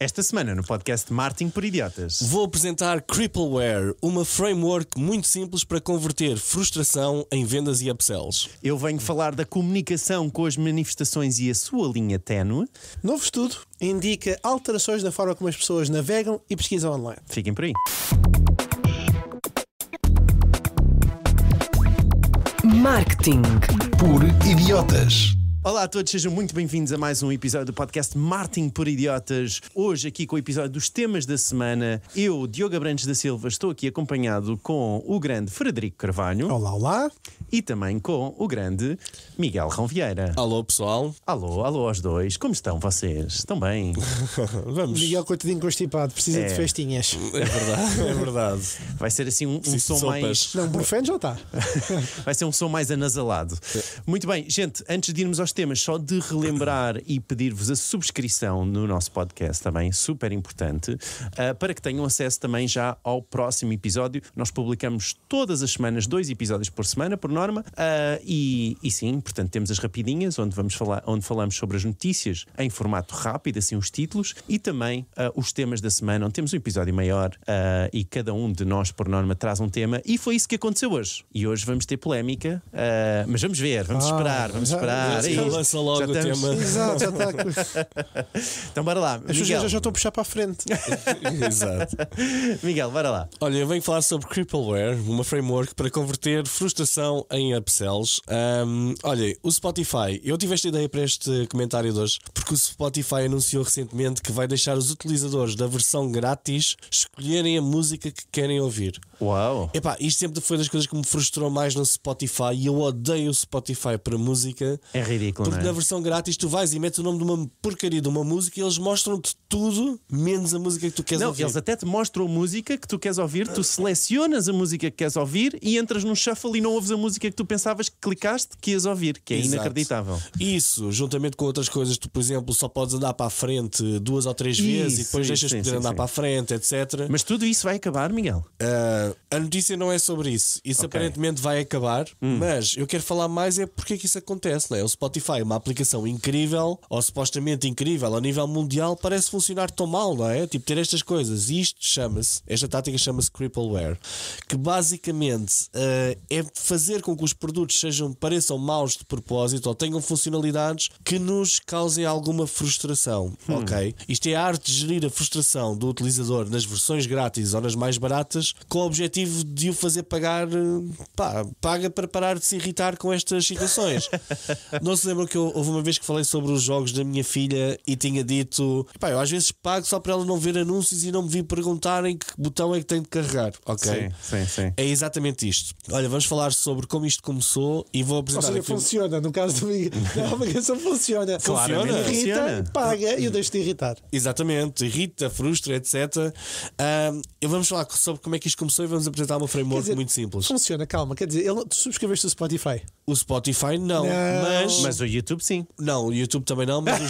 Esta semana no podcast Marketing por Idiotas vou apresentar Crippleware, uma framework muito simples para converter frustração em vendas e upsells. eu venho falar da comunicação com as manifestações e a sua linha ténue. Novo estudo indica alterações na forma como as pessoas navegam e pesquisam online. Fiquem por aí. Marketing por Idiotas. Olá a todos, sejam muito bem-vindos a mais um episódio do podcast Marketing por Idiotas. Hoje aqui com o episódio dos temas da semana. Eu, Diogo Abrantes da Silva, estou aqui acompanhado com o grande Frederico Carvalho. Olá, olá. E também com o grande Miguel Rão Vieira. Alô pessoal, Alô aos dois. Como estão vocês? Estão bem? vamos. Miguel, coitadinho constipado, precisa de festinhas. É verdade, é verdade. Vai ser assim um Preciso de som mais... sopas. Não, Burfeno já está. Vai ser um som mais anasalado. Muito bem, gente, antes de irmos aos temas, só de relembrar e pedir-vos a subscrição no nosso podcast também, super importante, para que tenham acesso também já ao próximo episódio. Nós publicamos todas as semanas 2 episódios por semana, por norma, e sim, portanto temos as rapidinhas, onde falamos sobre as notícias em formato rápido, assim os títulos, e também os temas da semana, onde temos um episódio maior e cada um de nós, por norma, traz um tema, e foi isso que aconteceu hoje. E hoje vamos ter polémica, mas vamos ver, vamos esperar. Lança logo Já o estamos. tema. Exato, já está. Então bora lá, As pessoas Miguel. já estão a puxar para a frente. Exato. Miguel, bora lá. Olha, eu venho falar sobre Crippleware, uma framework para converter frustração em upsells. Olha, o Spotify, eu tive esta ideia para este comentário de hoje, porque o Spotify anunciou recentemente que vai deixar os utilizadores da versão grátis escolherem a música que querem ouvir. Uau. Epá, isto sempre foi das coisas que me frustrou mais no Spotify, e eu odeio o Spotify para música. É ridículo, Porque não é? na versão grátis tu vais e metes o nome de uma porcaria de uma música e eles mostram-te tudo menos a música que tu queres Não, ouvir. eles até te mostram a música que tu queres ouvir, tu selecionas a música que queres ouvir e entras num shuffle e não ouves a música que tu pensavas que clicaste que ias ouvir, que é Exato. inacreditável. Isso, juntamente com outras coisas, tu, por exemplo, só podes andar para a frente 2 ou 3 vezes e depois deixas de poder andar para a frente, etc. Mas tudo isso vai acabar, Miguel? A notícia não é sobre isso. Isso Ok. aparentemente vai acabar, mas eu quero falar mais é porque é que isso acontece, não é? O Spotify é uma aplicação incrível, ou supostamente incrível a nível mundial, parece funcionar tão mal, não é? Tipo, ter estas coisas. E isto esta tática chama-se Crippleware, que basicamente é fazer com que os produtos pareçam maus de propósito ou tenham funcionalidades que nos causem alguma frustração, ok? Isto é a arte de gerir a frustração do utilizador nas versões grátis ou nas mais baratas, com o objetivo de o fazer pagar, paga para parar de se irritar com estas situações. Não se lembram que houve uma vez que falei sobre os jogos da minha filha e tinha dito, eu às vezes pago só para ela não ver anúncios e não me vir perguntar em que botão é que tem de carregar, ok? Sim. É exatamente isto. Olha, vamos falar sobre como isto começou e vou Ou apresentar seja, aqui. funciona. No caso do Miguel, a aplicação funciona. Claramente Irrita, funciona. paga e eu deixo de irritar. Exatamente, irrita, frustra, etc. Eu vamos falar sobre como é que isto começou e vamos apresentar uma framework Quer dizer, muito simples. Funciona, calma. Quer dizer, tu subscreveste o Spotify. O Spotify não, Não. Mas o YouTube sim. Não, o YouTube também não, mas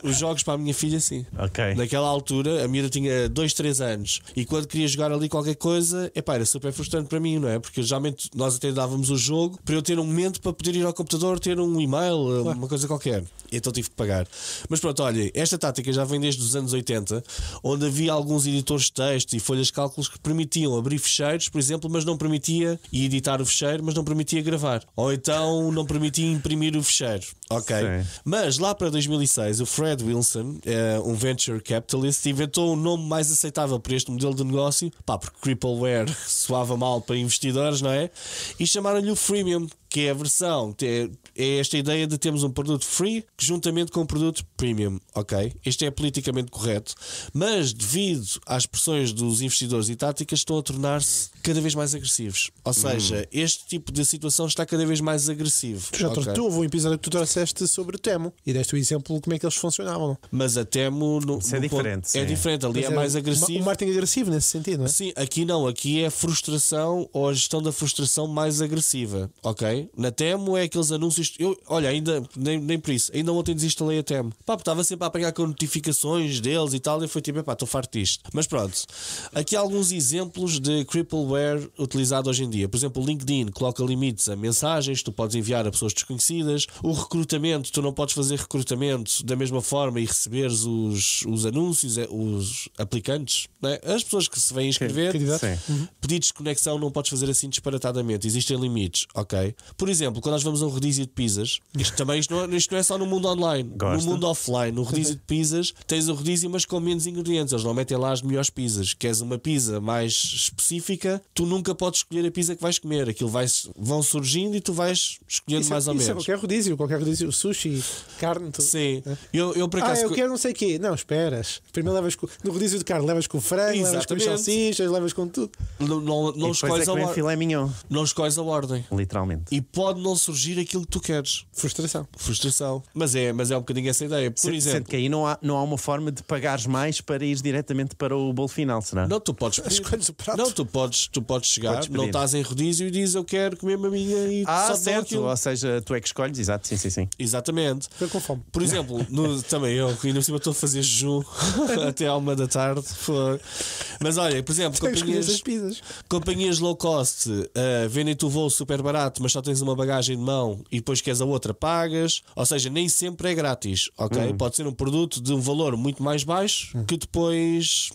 os jogos para a minha filha sim. Ok. Naquela altura, a miúda tinha 2, 3 anos e quando queria jogar ali qualquer coisa, era super frustrante para mim, não é? Porque geralmente nós até dávamos o jogo para eu ter um momento para poder ir ao computador, ter um e-mail, uma coisa qualquer. E então tive que pagar. Mas pronto, olha, esta tática já vem desde os anos 80, onde havia alguns editores de texto e folhas de cálculos que permitiam abrir fecheiros, por exemplo, mas não permitia editar o fecheiro, mas não permitia gravar. Ou então não permitia imprimir o fecheiro. Ok. Sim. Mas lá para 2006, o Fred Wilson, um venture capitalist, inventou um nome mais aceitável para este modelo de negócio, porque Crippleware soava mal para investidores, não é? E chamaram-lhe o Freemium, que é a versão, é esta ideia de termos um produto free juntamente com um produto premium, ok? Isto é politicamente correto, mas devido às pressões dos investidores e táticas estão a tornar-se cada vez mais agressivos. Ou seja, este tipo de situação está cada vez mais agressivo. Tu houve um episódio que tu trouxeste sobre o Temo e deste o exemplo de como é que eles funcionavam. Mas a Temo Isso é diferente, sim. é diferente, ali Mas é mais agressivo. Um marketing agressivo nesse sentido, não é? Sim, aqui não, aqui é a frustração ou a gestão da frustração mais agressiva, ok? ok? Na Temo é aqueles anúncios. Olha, ainda nem por isso, ainda ontem desinstalei a Temo. Pá, estava sempre a apanhar com notificações deles e tal, e foi tipo, estou farto disto. Mas pronto, aqui há alguns exemplos de crippleware utilizado hoje em dia. Por exemplo, o LinkedIn coloca limites a mensagens, tu podes enviar a pessoas desconhecidas. O recrutamento, tu não podes fazer recrutamento da mesma forma e receberes os anúncios, os aplicantes, né? As pessoas que se vêm inscrever. Pedidos de conexão não podes fazer assim disparatadamente, existem limites, ok? Por exemplo, quando nós vamos a um rodízio de pizzas, isto não é só no mundo online, no mundo offline, no rodízio de pizzas tens o rodízio mas com menos ingredientes, eles não metem lá as melhores pizzas. Queres uma pizza mais específica, tu nunca podes escolher a pizza que vais comer, aquilo vão surgindo e tu vais escolhendo mais ou menos. Qualquer rodízio, sushi, carne, tudo. Sim, eu por acaso eu quero não sei o quê. Não, esperas. Primeiro no rodízio de carne levas com frango, levas com salsichas, levas com tudo. Não escolhes a ordem. Filé mignon. Não escolhes a ordem. Literalmente. E pode não surgir aquilo que tu queres. Frustração. Mas é um bocadinho essa ideia. Por exemplo, sendo que aí não há uma forma de pagares mais para ir diretamente para o bolo final, será? não, tu podes pedir. Escolhes o prato. Não, tu podes chegar, não estás em rodízio e dizes eu quero comer uma minha e só te dão certo. aquilo. Ou seja, tu é que escolhes, exato, sim. Exatamente. Fico com fome. Por exemplo, também eu, que ainda por cima estou a fazer jejum até à 1 da tarde. Mas olha, por exemplo, companhias low cost vendem-te o voo super barato, mas só tens uma bagagem de mão e depois queres a outra, pagas. Ou seja, nem sempre é grátis, ok? Pode ser um produto de um valor muito mais baixo que depois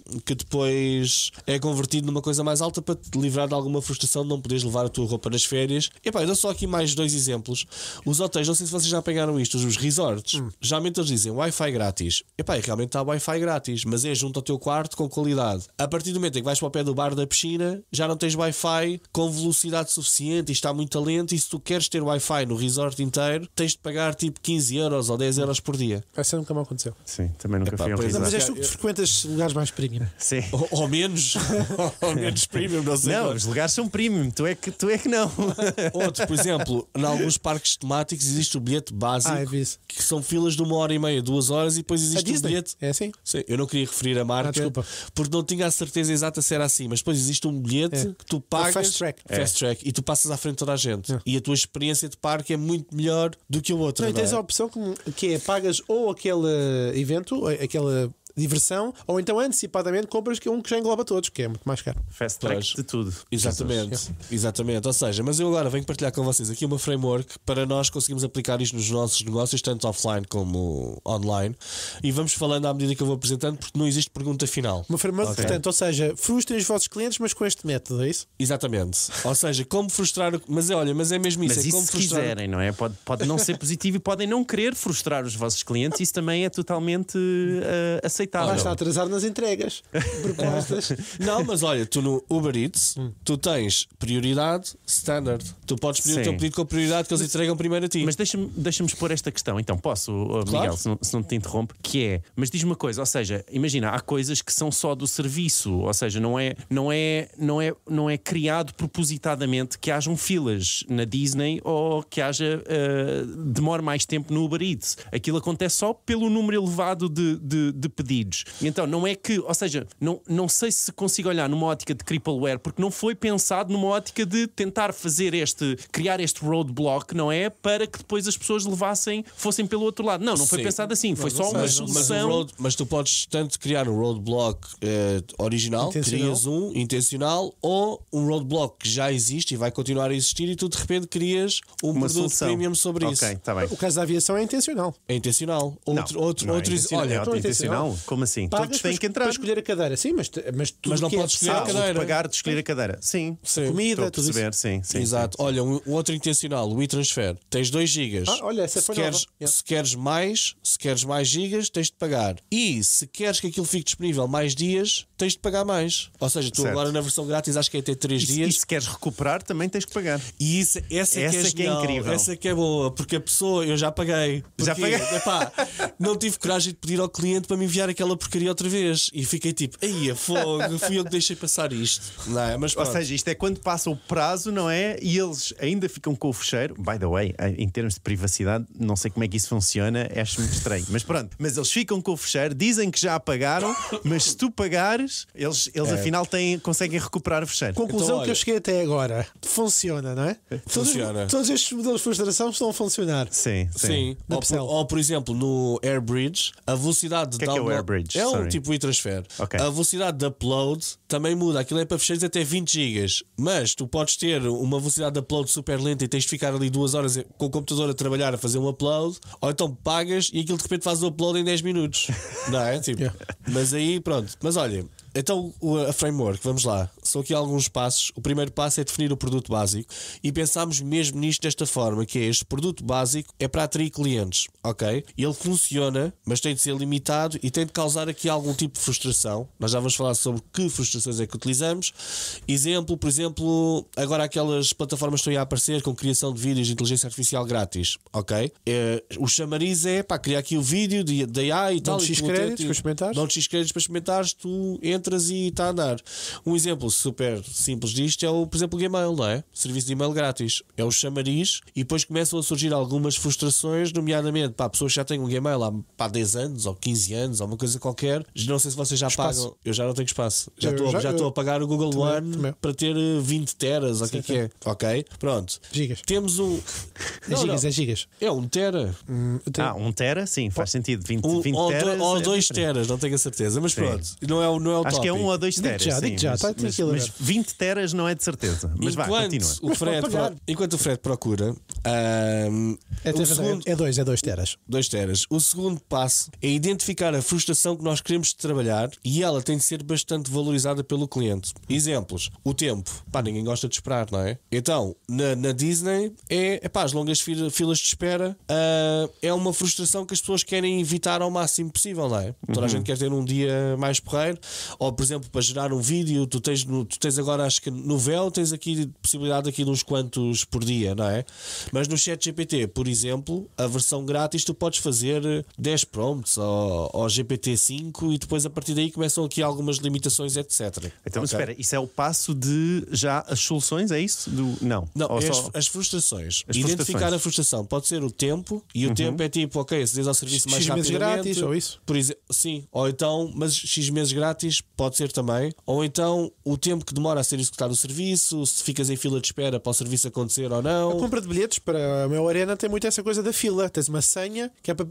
é convertido numa coisa mais alta para te livrar de alguma frustração de não poderes levar a tua roupa nas férias. Epá, eu dou só aqui mais 2 exemplos. Os hotéis, não sei se vocês já pegaram isto, os resorts, geralmente eles dizem Wi-Fi grátis. Epá, e realmente está Wi-Fi grátis, mas é junto ao teu quarto com qualidade. A partir do momento em que vais para o pé do bar da piscina, já não tens Wi-Fi com velocidade suficiente e está muito lento, e se tu queres ter Wi-Fi no resort inteiro, tens de pagar tipo 15 euros ou 10 euros por dia. Essa nunca me aconteceu. Sim, também nunca fui a um pois é. resort. Mas és tu que frequentas lugares mais premium. Sim. Ou menos ou menos premium, não sei. Não, os lugares são premium, tu é que não. Outro, por exemplo, em alguns parques temáticos existe o bilhete básico, É isso. que são filas de 1h30, 2 horas, e depois existe o bilhete. É assim? Sim, eu não queria referir a marca desculpa. porque não tinha a certeza exata se era assim, mas depois existe um bilhete que tu pagas Fast track. e tu passas à frente de toda a gente. E a tua experiência de parque é muito melhor do que o outro. Não, Não tens é? a opção que é pagas ou aquele evento, aquela diversão, ou então antecipadamente compras um que já engloba todos, que é muito mais caro. Fast track de tudo. Exatamente. Ou seja, mas eu agora venho partilhar com vocês aqui uma framework para nós conseguirmos aplicar isto nos nossos negócios, tanto offline como online, e vamos falando à medida que eu vou apresentando, porque não existe pergunta final. Uma framework, portanto, ou seja, frustrem os vossos clientes, mas com este método, é isso? Exatamente. Ou seja, como frustrar. Mas é mesmo isso. Mas é isso como se frustrar. quiserem, não é? Pode não ser positivo e podem não querer frustrar os vossos clientes, isso também é totalmente aceitável. Lá está a atrasar nas entregas, propostas. Não, mas olha, tu no Uber Eats tu tens prioridade standard. Tu podes pedir o teu pedido com prioridade que eles entregam primeiro a ti. Mas deixa-me expor esta questão, então posso, Miguel, se não te interrompo, que é, mas diz-me uma coisa, ou seja, imagina, há coisas que são só do serviço, ou seja, não é criado propositadamente que hajam filas na Disney ou que haja demore mais tempo no Uber Eats. Aquilo acontece só pelo número elevado de pedidos. E então não é que, ou seja, não sei se consigo olhar numa ótica de crippleware, porque não foi pensado numa ótica de tentar criar este roadblock, não é? Para que depois as pessoas fossem pelo outro lado. Não foi pensado assim, foi só uma solução. Mas tu podes tanto criar um roadblock original, crias um intencional, ou um roadblock que já existe e vai continuar a existir, e tu de repente crias uma produto solução premium sobre isso. Tá bem. O caso da aviação é intencional. É intencional. Não é intencional. Olha, É intencional. Como assim? Pagas Todos têm que entrar. para escolher a cadeira. Sim, mas não podes escolher a cadeira. Pagar de escolher a cadeira. Sim. Comida, Estou a perceber, sim. Exato. Sim. Olha, um outro intencional, o e-transfer. Tens 2 gigas. Olha, essa foi nova. Se queres mais gigas, tens de pagar. E se queres que aquilo fique disponível mais dias, tens de pagar mais. Ou seja, tu Certo. agora na versão grátis acho que é até 3 E dias. se queres recuperar, também tens que pagar. E essa que é genial, incrível. Essa que é boa, porque a pessoa, eu já paguei. Já paguei. Epá, não tive coragem de pedir ao cliente para me enviar aquela porcaria outra vez. E fiquei tipo, aí a fogo, fui eu que deixei passar isto. Não é? Mas Ou pronto. seja, isto é quando passa o prazo, não é? E eles ainda ficam com o fecheiro. By the way, em termos de privacidade, não sei como é que isso funciona, acho muito estranho. Mas pronto, mas eles ficam com o fecheiro, dizem que já apagaram, mas se tu pagares, eles afinal conseguem recuperar o fecheiro. Conclusão Então, olha, que eu cheguei até agora. Funciona, não é? Funciona. Todos estes modelos de frustração estão a funcionar. Sim. Sim, Na Upsell. ou por exemplo no AirBridge, a velocidade de que é o download AirBridge? é um Sorry. tipo e-transfer. Ok. A velocidade de upload também muda. Aquilo é para fecheiros até 20 GB. Mas tu podes ter uma velocidade de upload super lenta e tens de ficar ali 2 horas com o computador a trabalhar a fazer um upload, ou então pagas e aquilo de repente faz o upload em 10 minutos. Não é? Tipo, mas aí pronto. Mas olha, então a framework, vamos lá. São aqui alguns passos. O primeiro passo é definir o produto básico e pensámos mesmo nisto desta forma, que é este produto básico é para atrair clientes, ok? Ele funciona, mas tem de ser limitado e tem de causar aqui algum tipo de frustração. Nós já vamos falar sobre que frustrações é que utilizamos. Exemplo, por exemplo, agora aquelas plataformas que estão aí a aparecer com criação de vídeos de inteligência artificial grátis, ok? O chamariz é para criar aqui o vídeo de AI e tal. Dão-te X créditos para experimentares. Dão-te X créditos para experimentares, tu entras e está a andar. Um exemplo super simples disto é por exemplo, o Gmail, não é? Serviço de e-mail grátis. É o chamariz e depois começam a surgir algumas frustrações, nomeadamente para pessoas que já têm um Gmail há 10 anos ou 15 anos ou uma coisa qualquer. Não sei se vocês já Espaço. pagam. Eu já não tenho espaço. Já Eu estou a pagar o Google também. One para ter 20 teras, ou o que é. Ok? Pronto. Gigas. Temos um. É gigas. É 1 tera. 1 tera, sim, faz sentido. 20 Ou teras. 2 diferente. teras, não tenho a certeza. Mas pronto. Não é o Acho que é tópico. 1 ou 2 teras. já, sim, digo já, mas, está mas, tranquilo mas agora. 20 teras não é de certeza. Mas vá, continua. Enquanto o Fred procura, É o segundo, 2 teras. 2 teras. O segundo passo é identificar a frustração que nós queremos trabalhar e ela tem de ser bastante valorizada pelo cliente. Exemplos: o tempo. Pá, ninguém gosta de esperar, não é? Então, na Disney, as longas filas de espera é uma frustração que as pessoas querem evitar ao máximo possível, não é? Toda a gente quer ter um dia mais porreiro. Ou, por exemplo, para gerar um vídeo, tu tens agora, acho que no Véu, tens aqui possibilidade aqui de uns quantos por dia, não é? Mas no ChatGPT, por exemplo, a versão grátis, tu podes fazer 10 prompts ao GPT-5 e depois a partir daí começam aqui algumas limitações, etc. Então, mas Ok? espera, isso é o passo de já as soluções? É isso? Não, Ou é só- as frustrações. As Identificar frustrações. a frustração. Pode ser o tempo, e o tempo é tipo, ok, acederes ao serviço mais X meses rapidamente. grátis, ou isso? Por exemplo, sim. Ou então, mas X meses grátis pode ser também. Ou então, o tempo que demora a ser executado o serviço, se ficas em fila de espera para o serviço acontecer ou A não. compra de bilhetes para a meu Arena tem muito essa coisa da fila. Tens uma senha que é para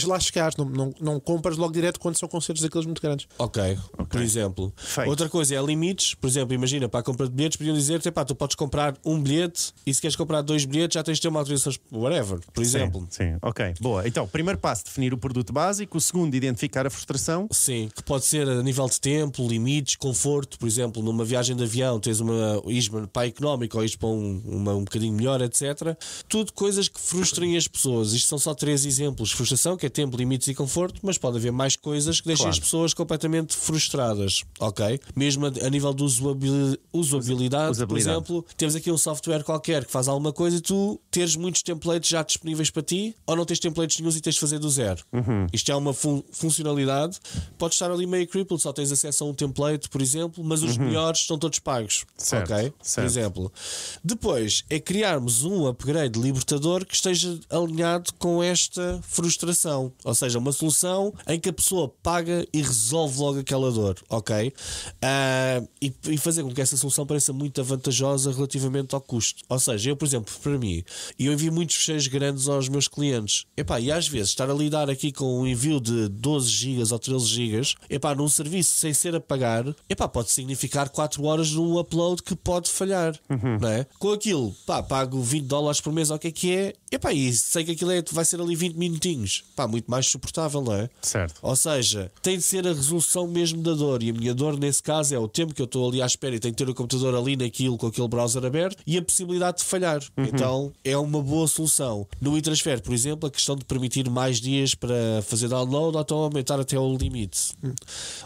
lá chegar. Não compras logo direto quando são concertos daqueles muito grandes. Ok, por exemplo. Feito. Outra coisa é limites. Por exemplo, imagina, para a compra de bilhetes podiam dizer, tu podes comprar um bilhete e se queres comprar 2 bilhetes já tens de ter uma autorização, whatever, por exemplo. Sim, ok, boa. Então, primeiro passo, definir o produto básico. O segundo, identificar a frustração. Sim, que pode ser a nível de tempo, limites, conforto. Por exemplo, numa viagem de avião tens ires para a económica ou ires para um bocadinho melhor, etc. Tudo coisas que frustrem as pessoas. Isto são só 3 exemplos. Frustração, que é tempo, limites e conforto, mas pode haver mais coisas que deixem Claro. as pessoas completamente frustradas, ok? Mesmo a nível de usabilidade, por exemplo, temos aqui um software qualquer que faz alguma coisa e tu teres muitos templates já disponíveis para ti ou não tens templates nenhum e tens de fazer do zero. Isto é uma funcionalidade, pode estar ali meio crippled, só tens acesso a um template, por exemplo, mas os melhores estão todos pagos, Certo, ok? Por certo. exemplo. Depois é criarmos um upgrade libertador que esteja alinhado com esta frustração, ou seja, uma solução em que a pessoa paga e resolve logo aquela dor, ok? E fazer com que essa solução pareça muito vantajosa relativamente ao custo. Ou seja, eu, por exemplo, para mim, eu envio muitos fecheiros grandes aos meus clientes. E às vezes estar a lidar aqui com um envio de 12 GB ou 13 GB, num serviço sem ser a pagar, pode significar 4 horas num upload que pode falhar, não é? Com aquilo, pago $20 por mês, ou o que é, e sei que aquilo vai ser ali 20 minutinhos, muito mais suportável, não é? Certo. Ou seja, tem de ser a resolução mesmo da dor. E a minha dor nesse caso é o tempo que eu estou ali à espera e tenho que ter o computador ali naquilo com aquele browser aberto e a possibilidade de falhar. Então é uma boa solução. No e-transfer, por exemplo, a questão de permitir mais dias para fazer download ou então aumentar até o limite.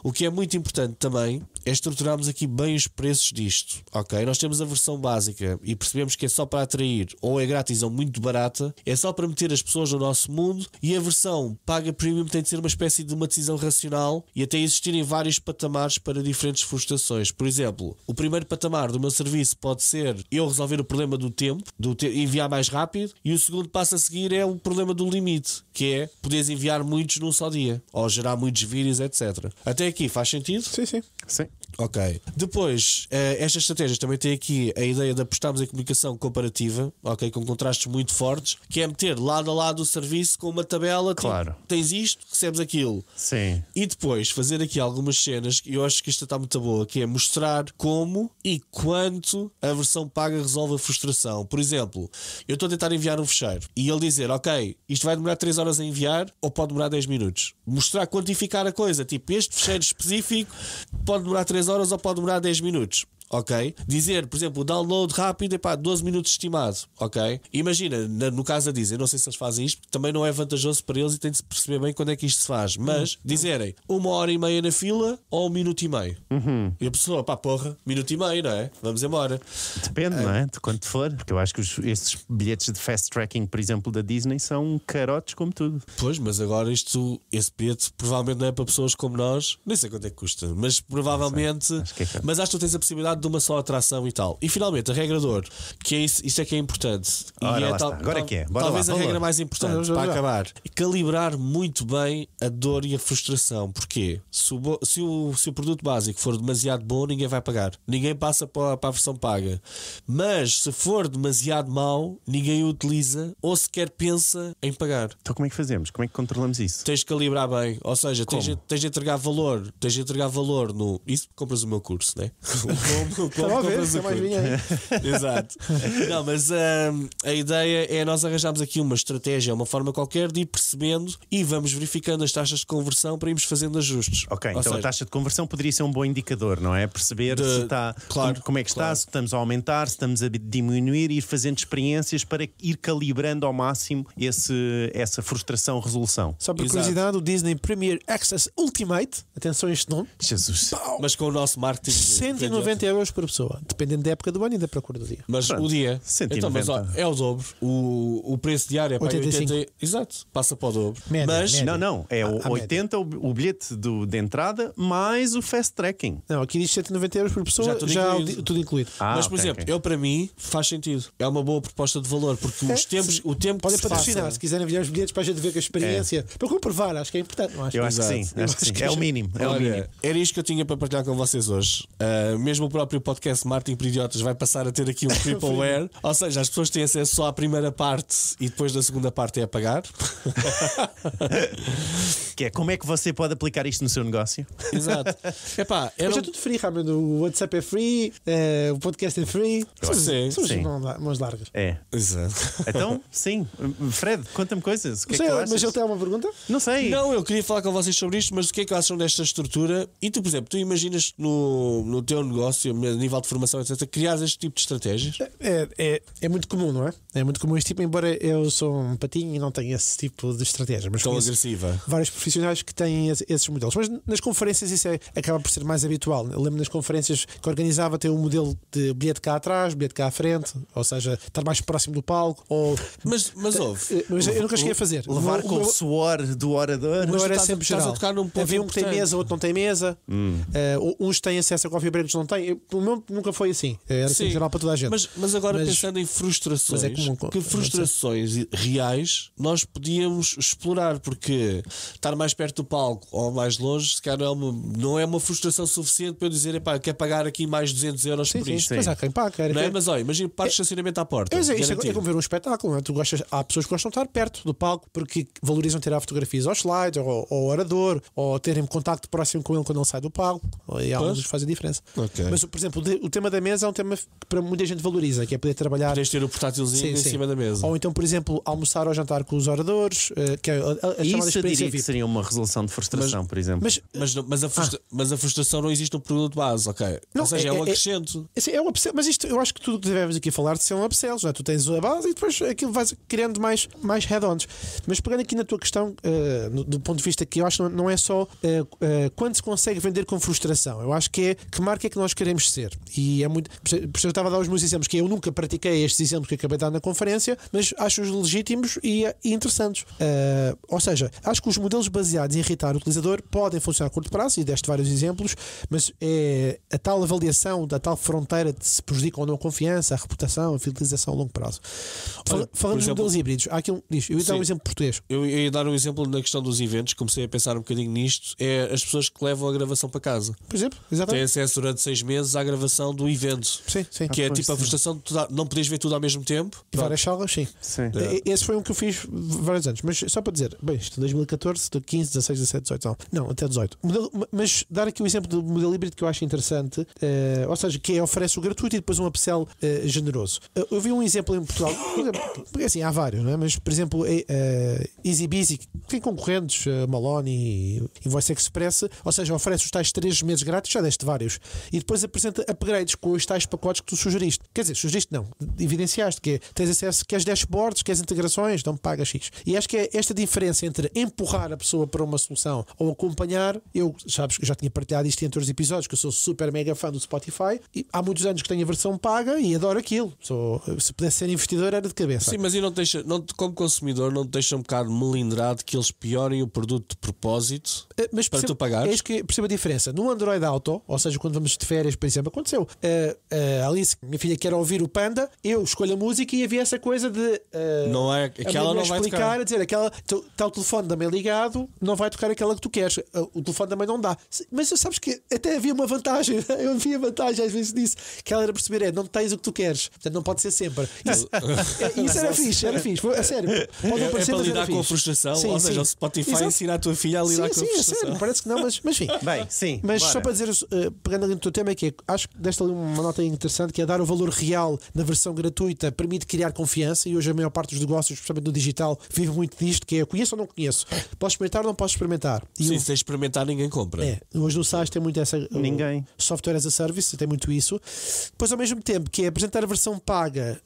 O que é muito importante também é estruturarmos aqui bem os preços disto, ok? Nós temos a versão básica e percebemos que é só para atrair, ou é grátis ou muito barata, é só para meter as pessoas no nosso mundo, e a versão paga premium tem de ser uma espécie de uma decisão racional e até existirem vários patamares para diferentes frustrações. Por exemplo, o primeiro patamar do meu serviço pode ser eu resolver o problema do tempo, enviar mais rápido, e o segundo passo a seguir é o problema do limite, que é poderes enviar muitos num só dia, ou gerar muitos vídeos, etc. Até aqui faz sentido? Sim, sim. Sim. Ok. Depois, estas estratégias também têm aqui a ideia de apostarmos em comunicação comparativa, ok, com contrastes muito fortes, que é meter lado a lado o serviço com uma tabela, Claro. tipo, tens isto, recebes aquilo. Sim. E depois fazer aqui algumas cenas que eu acho que isto está muito boa, que é mostrar como e quanto a versão paga resolve a frustração. Por exemplo, eu estou a tentar enviar um fecheiro e ele dizer, ok, isto vai demorar 3 horas a enviar ou pode demorar 10 minutos. Mostrar, quantificar a coisa, tipo, este fecheiro específico pode demorar 3 horas ou pode demorar 10 minutos. Ok? Dizer, por exemplo, o download rápido é 12 minutos estimado. Ok? Imagina, no caso a dizer, não sei se eles fazem isto, porque também não é vantajoso para eles e tem de se perceber bem quando é que isto se faz. Mas dizerem 1h30 na fila ou 1 minuto e meio. E a pessoa, porra, 1 minuto e meio, não é? Vamos embora. Depende, não é? De quanto for. Porque eu acho que esses bilhetes de fast tracking, por exemplo, da Disney, são carotes como tudo. Pois, mas agora esse bilhete provavelmente não é para pessoas como nós. Nem sei quanto é que custa, mas provavelmente. Acho que é caro. Mas acho que tu tens a possibilidade de uma só atração e tal. E finalmente a regra de ouro, que é isso é que é importante. Ora, E lá está. Agora é que é. Bora talvez lá, a vamos regra lá. mais importante Já. para acabar. Calibrar muito bem a dor e a frustração. Porquê? Se o produto básico for demasiado bom, ninguém vai pagar. Ninguém passa para a versão paga. Mas se for demasiado mau, ninguém o utiliza ou sequer pensa em pagar. Então como é que fazemos? Como é que controlamos isso? Tens de calibrar bem, ou seja, tens de entregar valor, no. Isso compras o meu curso, né? Estava a ver, compras se o mais curso. vinha aí. Exato. Não, mas a ideia é nós arranjarmos aqui uma estratégia, uma forma qualquer de ir percebendo e vamos verificando as taxas de conversão para irmos fazendo ajustes. Ok, Ou então seja, a taxa de conversão poderia ser um bom indicador, não é? Perceber se está, claro, como é que está, claro. se estamos a aumentar, se estamos a diminuir, ir fazendo experiências para ir calibrando ao máximo essa frustração-resolução. Só por Exato. curiosidade, o Disney Premier Access Ultimate, atenção a este nome, Jesus. Mas com o nosso marketing. 190 euros por pessoa, dependendo da época do ano e da procura do dia. Mas Pronto, o dia 190. Então, mas, ó, é o dobro. O preço diário é para 85. Exato, passa para o dobro. Média, mas média. Não, é o à 80 o bilhete de entrada mais o fast tracking. Não, aqui diz 190 euros por pessoa, Já já tudo tudo incluído. incluído. Ah, mas, por ok, exemplo, ok. eu para mim faz sentido. É uma boa proposta de valor, porque o tempo Podem que se patrocinar, passa- se quiserem enviar os bilhetes para a gente ver com a experiência, para comprovar, acho que é importante, não acho? Eu acho que Exato. sim, acho que sim. É o mínimo. É o Olha, mínimo. era isto que eu tinha para partilhar com vocês hoje. Mesmo o próprio podcast Marketing para Idiotas vai passar a ter aqui um tripleware. Ou seja, as pessoas têm acesso só à primeira parte e depois da segunda parte é a pagar. Que é como é que você pode aplicar isto no seu negócio? Exato. Epá, Mas é tudo free, realmente. O WhatsApp é free, o podcast é free. Sim, sim. Mãos largas. É. Exato. Então, sim. Fred, conta-me coisas. O que Não é sei, que tu achas? mas ele tem uma pergunta? Não sei. Não, eu queria falar com vocês sobre isto, mas o que é que acham desta estrutura? E tu, por exemplo, tu imaginas no teu negócio, a nível de formação, etc., criares este tipo de estratégias? É muito comum, não é? É muito comum este tipo, embora eu sou um patinho e não tenho esse tipo de estratégia. Mas Tão conheço agressiva. vários profissionais que têm esses modelos. Mas nas conferências isso acaba por ser mais habitual. Eu lembro nas conferências que organizava ter um modelo de bilhete cá atrás, bilhete cá à frente, ou seja, estar mais próximo do palco. Mas ouve. Mas eu nunca cheguei a fazer. Levar O com o meu- suor do orador. O meu Mas era estás a- sempre estás a geral. tocar num ponto Havia um que tem importante. mesa, outro não tem mesa. Uns têm acesso a coffee breaks, não têm. O meu nunca foi assim. Era sempre Sim. geral para toda a gente. Mas agora Mas- pensando em frustrações, mas é comum, que frustrações reais nós podíamos explorar, porque estar mais perto do palco ou mais longe, se calhar não é uma frustração suficiente para eu dizer, epá, eu quero pagar aqui mais 200 euros Sim, por sim. isto. Mas há quem paga. Não é? Mas olha, imagina parte de estacionamento à porta. Isto é garantido. como ver um espetáculo, não é? Há pessoas que gostam de estar perto do palco porque valorizam tirar fotografias aos slides, ou ao orador, ou terem contacto próximo com ele quando ele sai do palco. E alguns fazem diferença. Ok. Mas, por exemplo, o tema da mesa é um tema que para muita gente valoriza, que é poder trabalhar. Podes ter o portátilzinho Sim, em sim. cima da mesa. Ou então, por exemplo, almoçar ou jantar com os oradores, que é a chamada Isso eu experiência diria que VIP. seria seria uma resolução de frustração, por exemplo. Mas a frustração não existe no produto base, ok? Não, ou seja, é um acrescento. É um upsell, mas isto, eu acho que tudo o que devemos aqui falar de ser um upsell, já tu tens a base e depois aquilo vais criando mais head-ons. Mas pegando aqui na tua questão, do ponto de vista que eu acho que não é só quando se consegue vender com frustração, eu acho que é que marca é que nós queremos ser. E é muito. Por isso eu estava a dar os meus exemplos, que eu nunca pratiquei estes exemplos que acabei de dar na conferência, mas acho-os legítimos e interessantes. Ou seja, acho que os modelos baseados em irritar o utilizador podem funcionar a curto prazo, e deste vários exemplos, mas é a tal avaliação da tal fronteira de se prejudica ou não a confiança, a reputação, a fidelização a longo prazo. Falando dos modelos híbridos, há aqui eu ia dar um exemplo português. Eu ia dar um exemplo na questão dos eventos, comecei a pensar um bocadinho nisto, é as pessoas que levam a gravação para casa. Por exemplo, exatamente. Têm acesso durante 6 meses à gravação do evento. Sim. Que é tipo a frustração de não poderes ver tudo ao mesmo tempo. E várias salas, sim. Esse foi um que eu fiz vários anos. Mas só para dizer, bem, isto 2014, 15, 16, 17, 18, não, até 18. Mas dar aqui o exemplo do modelo híbrido que eu acho interessante, ou seja, que oferece o gratuito e depois um upsell generoso. Eu vi um exemplo em Portugal, porque assim, há vários, não é? Mas por exemplo, EasyBeasy, que tem concorrentes, Maloney e Voice Express, ou seja, oferece os tais 3 meses grátis, já deste vários, e depois apresenta upgrades com os tais pacotes que tu sugeriste. Quer dizer, sugeriste não, evidenciaste que tens acesso, queres dashboards, queres integrações, então paga X. E acho que é esta diferença entre empurrar a pessoa para uma solução ou acompanhar. Eu, sabes, já tinha partilhado isto em outros episódios, que eu sou super mega fã do Spotify e há muitos anos que tenho a versão paga e adoro aquilo. Se pudesse ser investidor era de cabeça. Sim, mas e como consumidor não te deixa um bocado melindrado que eles piorem o produto de propósito para tu pagares? É que percebo a diferença. No Android Auto, ou seja, quando vamos de férias, por exemplo, aconteceu. A Alice, minha filha, quer ouvir o Panda, eu escolho a música e havia essa coisa de não é aquela, não vai explicar, tocar. A dizer aquela está o telefone também ligado, não vai tocar aquela que tu queres. O telefone também não dá. Mas sabes que até havia uma vantagem. Eu havia vantagem às vezes disso, que ela era perceber, não tens o que tu queres, portanto não pode ser sempre. Isso era fixe. A sério. Pode não parecer, para mas lidar era com a fixe. frustração, Sim, ou seja, sim. o Spotify Exato. ensina a tua filha a lidar com a frustração. Sério, parece que não, mas enfim. Bem, sim. Mas bora. só para dizer, pegando ali no teu tema, que acho que deste ali uma nota interessante, que é dar o valor real na versão gratuita, permite criar confiança, e hoje a maior parte dos negócios, especialmente no digital, vive muito disto, que é conheço ou não conheço, posso experimentar ou não posso experimentar. E Sim, se experimentar ninguém compra. hoje no SaaS tem muito essa Ninguém. software as a service, tem muito isso. Depois ao mesmo tempo que é apresentar a versão paga,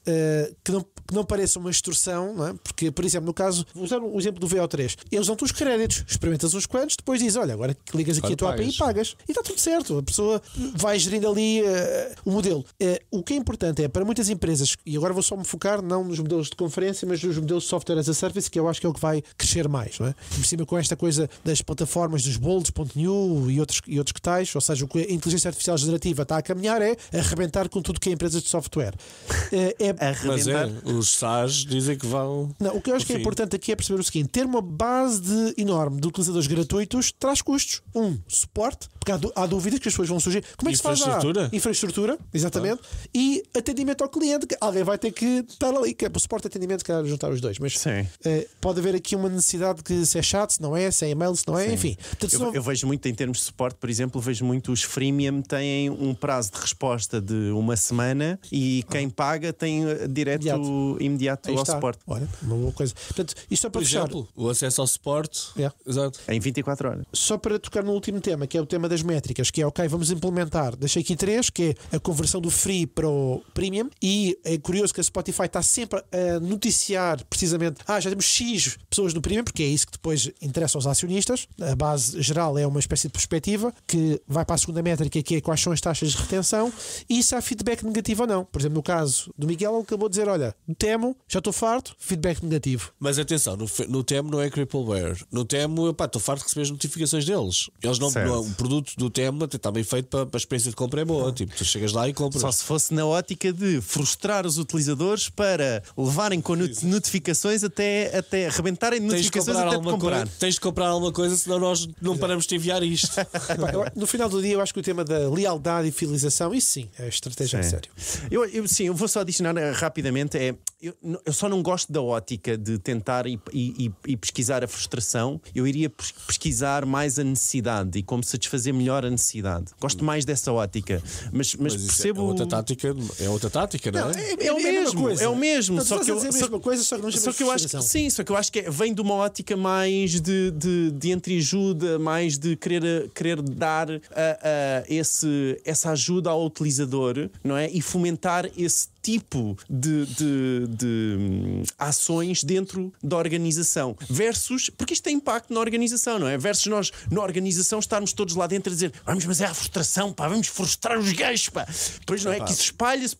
que não pareça uma extorsão, não é? Porque, por exemplo, no caso, vou usar o exemplo do VO3, eles dão-te os créditos, experimentas uns quantos, depois dizes, olha, agora que ligas aqui a tua API e pagas. E está tudo certo, a pessoa vai gerindo ali o modelo. O que é importante é, para muitas empresas, e agora vou só me focar não nos modelos de conferência, mas nos modelos de software as a service, que eu acho que é o que vai crescer mais, não é? Por cima, com esta coisa das plataformas dos Bolts.new e outros que tais, ou seja, o que a inteligência artificial generativa está a caminhar é arrebentar com tudo que é empresas de software. Mas os SaaS dizem que vão. Não, o que eu acho que é importante aqui é perceber o seguinte: ter uma base enorme de utilizadores gratuitos traz custos. Suporte, porque há dúvidas que as pessoas vão surgir. Como é que se faz? Infraestrutura, exatamente. E atendimento ao cliente, que alguém vai ter que estar ali, que é o suporte e atendimento, que é juntar os dois. Mas pode haver aqui uma necessidade que se é chat, se não é, se é e-mail, se não é, enfim. Portanto, eu vejo muito em termos de suporte, por exemplo, vejo muito os freemium têm um prazo de resposta de uma semana e quem paga tem direto imediato ao suporte. Olha, uma boa coisa. Portanto, isto é para Por exemplo, o acesso ao suporte. Exato. Em 24 horas. Só para tocar no último tema, que é o tema das métricas, que é ok, vamos implementar. Deixei aqui 3, que é a conversão do free para o premium, e é curioso que a Spotify está sempre a noticiar precisamente, já temos X pessoas no premium, porque é isso que depois interessa aos acionistas. A base geral é uma espécie de perspectiva que vai para a segunda métrica, que é quais são as taxas de retenção, e se há feedback negativo ou não. Por exemplo, no caso do Miguel, ele acabou de dizer, olha, no Temo, já estou farto, feedback negativo. Mas atenção, no Temo não é crippleware. No Temo, estou farto de receber as notificações deles. Eles não, o produto do Temo até está bem feito para a experiência de compra é boa. Tipo, tu chegas lá e compras. Só se fosse na ótica de frustrar os utilizadores para levarem com notificações até arrebentarem de notificações até de comprar. Tens de comprar alguma coisa, senão nós não paramos de enviar isto. No final do dia, eu acho que o tema da lealdade e fidelização, isso sim, é estratégia sério. Eu vou só adicionar rapidamente, eu só não gosto da ótica de tentar e pesquisar a frustração. Eu iria pesquisar mais a necessidade e como satisfazer melhor a necessidade. Gosto mais dessa ótica. Mas percebo. É outra tática, não é? É o mesmo, é o mesmo. Só que eu acho que sim, só que eu acho que vem de uma ótica mais de entreajuda, mais de querer dar essa ajuda ao utilizador, não é? E fomentar esse tipo de ações dentro da organização versus, porque isto tem impacto na organização, não é? Versus nós na organização estarmos todos lá dentro a dizer mas é a frustração, pá, vamos frustrar os gajos, pá. Pois não é, que isso espalha-se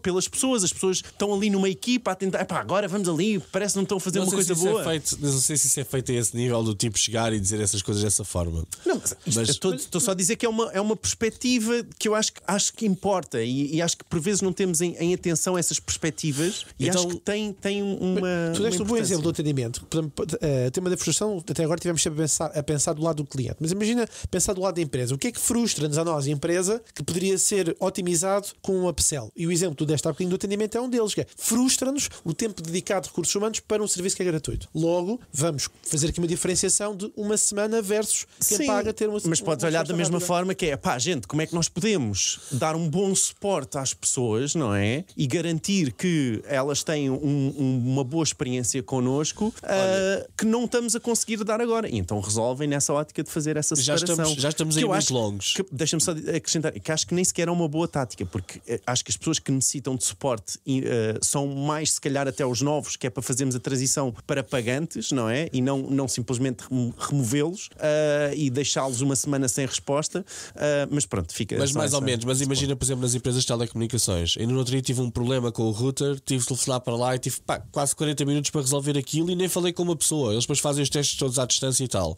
pelas pessoas, as pessoas estão ali numa equipa a tentar, pá, agora vamos ali, parece que não estão a fazer uma coisa boa. Não sei se isso é feito a esse nível do tipo chegar e dizer essas coisas dessa forma. Não, mas estou só a dizer que é uma perspectiva que eu acho que importa e acho que por vezes não temos em atenção essas perspectivas e então, acho que tem uma. Tu deste um bom exemplo do atendimento. O tema da frustração, até agora tivemos sempre a pensar do lado do cliente, mas imagina pensar do lado da empresa. O que é que frustra-nos a nós, a empresa, que poderia ser otimizado com um upsell? E o exemplo que tu deste há bocadinho do atendimento é um deles, que é frustra-nos o tempo dedicado de recursos humanos para um serviço que é gratuito. Logo, vamos fazer aqui uma diferenciação de uma semana versus quem paga ter uma semana. Mas podes olhar da mesma forma que é, pá, gente, como é que nós podemos dar um bom suporte às pessoas, não é? E garantir que elas têm uma boa experiência connosco que não estamos a conseguir dar agora. E então resolvem nessa ótica de fazer essa separação. Já estamos aí muito longos. Deixa-me só acrescentar que acho que nem sequer é uma boa tática, porque acho que as pessoas que necessitam de suporte são mais, se calhar, até os novos, que é para fazermos a transição para pagantes, não é? E não simplesmente removê-los e deixá-los uma semana sem resposta. Mas pronto, fica. Mas mais ou menos. Mas imagina, por exemplo, nas empresas de telecomunicações. Ainda no outro dia tive um problema com o router, tive de telefonar para lá e tive quase 40 minutos para resolver aquilo e nem falei com uma pessoa. Eles depois fazem os testes todos à distância e tal.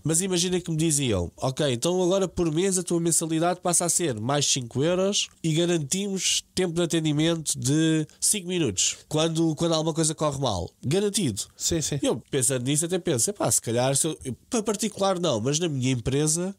Mas imagina que me diziam: ok, então agora por mês a tua mensalidade passa a ser mais 5 euros e garantimos tempo de atendimento de 5 minutos quando alguma coisa corre mal. Garantido. Sim, sim. Eu pensando nisso até penso, se calhar para particular não, mas na minha empresa